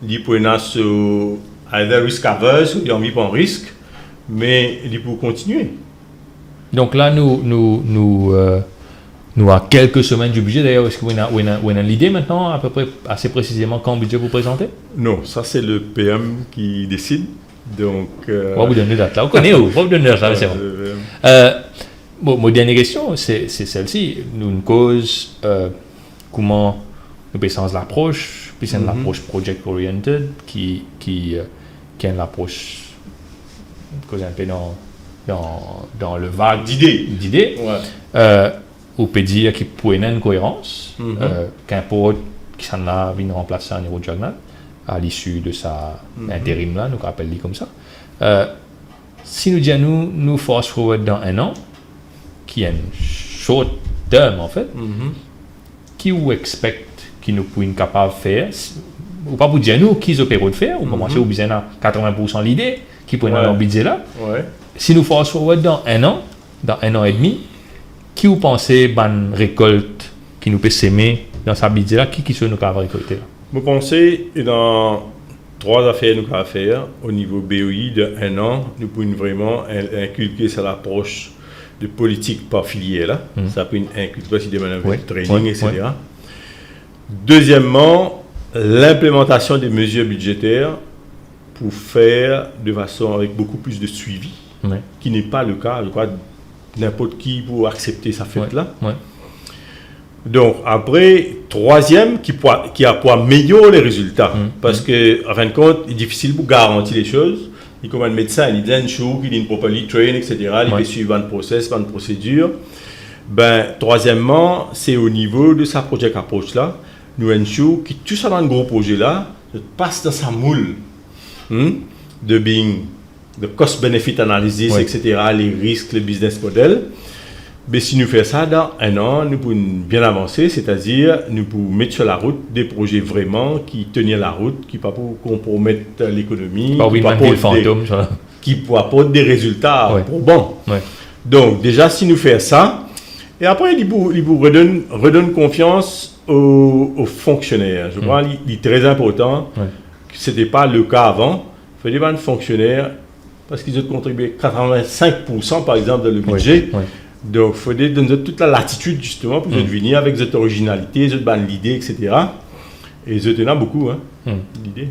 [SPEAKER 2] Il peut avoir ce either risk averse ou il envie pas en risque, mais il peut continuer.
[SPEAKER 1] Donc là, nous à quelques semaines du budget. D'ailleurs, est-ce que vous avez l'idée maintenant, à peu près, assez précisément, quand le budget vous présentez?
[SPEAKER 2] Non, ça c'est le PM qui décide. Donc,
[SPEAKER 1] on va vous donner date là. On connaît où? On va vous donner date là, c'est bon. Mon dernière question, c'est celle-ci. Nous, une cause, comment nous pensons l'approche, puis c'est l'approche project-oriented qui est une approche un peu dans le vague
[SPEAKER 2] d'idées.
[SPEAKER 1] on peut dire qu'il peut y avoir une cohérence, qu'importe qui s'en a vient remplacer un Niro Jagnan à l'issue de sa intérim là, nous rappelle comme ça. Si nous disons nous fast forward dans un an, qui est un short term en fait, qui vous expect qui nous pouvons capable de faire, ou pas pour dire nous qui nous opérons de faire, ou commencer au besoin à 80% l'idée qui pourrait dans le budget là. Si nous fast forward dans un an et demi, qui vous pensez bonne récolte qui nous peut s'aimer dans sa budget là, qui sont nous capables de récolter là?
[SPEAKER 2] Vous pensez dans 3 affaires nous avons faire au niveau BOI de 1 an, nous pouvons vraiment inculquer sur l'approche de politique par filière là. Ça peut inculquer aussi des manœuvres de training, etc. Deuxièmement, l'implémentation des mesures budgétaires pour faire de façon avec beaucoup plus de suivi, qui n'est pas le cas, je crois, n'importe qui pour accepter sa fête là. Donc après, troisième, qui a pour améliorer les résultats, parce que en fin de compte, il est difficile pour garantir les choses. Il comme un médecin, il dit un show, il dit properly train, etc. Il peut suivre un process, une procédure. Troisièmement, c'est au niveau de sa project approach là, nous un show qui tout ça dans le gros projet là, passe dans sa moule de cost-benefit analysis, etc., les risques, le business model. Mais si nous faisons ça dans 1 an, nous pouvons bien avancer, c'est-à-dire nous pouvons mettre sur la route des projets vraiment qui tiennent la route, qui ne pas pour compromettre l'économie, qui pour apporter des résultats probants. Donc déjà, si nous faisons ça, et après, il vous redonne confiance aux fonctionnaires. Je crois qu'il est très important que ce n'était pas le cas avant. Il faut des fonctionnaires, parce qu'ils ont contribué 85% par exemple dans le budget. Donc, il faut donner toute la latitude justement pour venir avec cette originalité, cette bonne idée, etc. Et je tenais beaucoup, l'idée.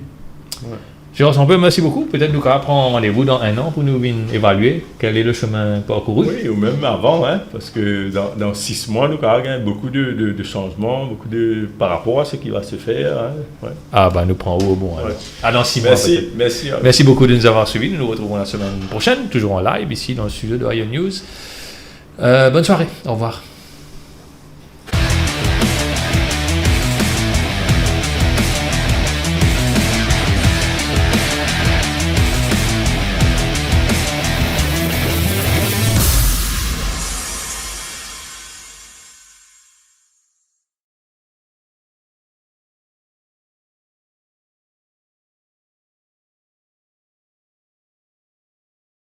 [SPEAKER 1] Jérôme, un peu, merci beaucoup. Peut-être nous allons prendre rendez-vous dans 1 an pour nous évaluer quel est le chemin parcouru.
[SPEAKER 2] Oui, ou même avant, parce que dans 6 mois, nous avons beaucoup de changements, par rapport à ce qui va se faire.
[SPEAKER 1] Nous prenons au bon. Dans 6 mois. Merci beaucoup de nous avoir suivis. Nous nous retrouvons la semaine prochaine, toujours en live ici dans le studio de Ion News. Bonne soirée, au revoir.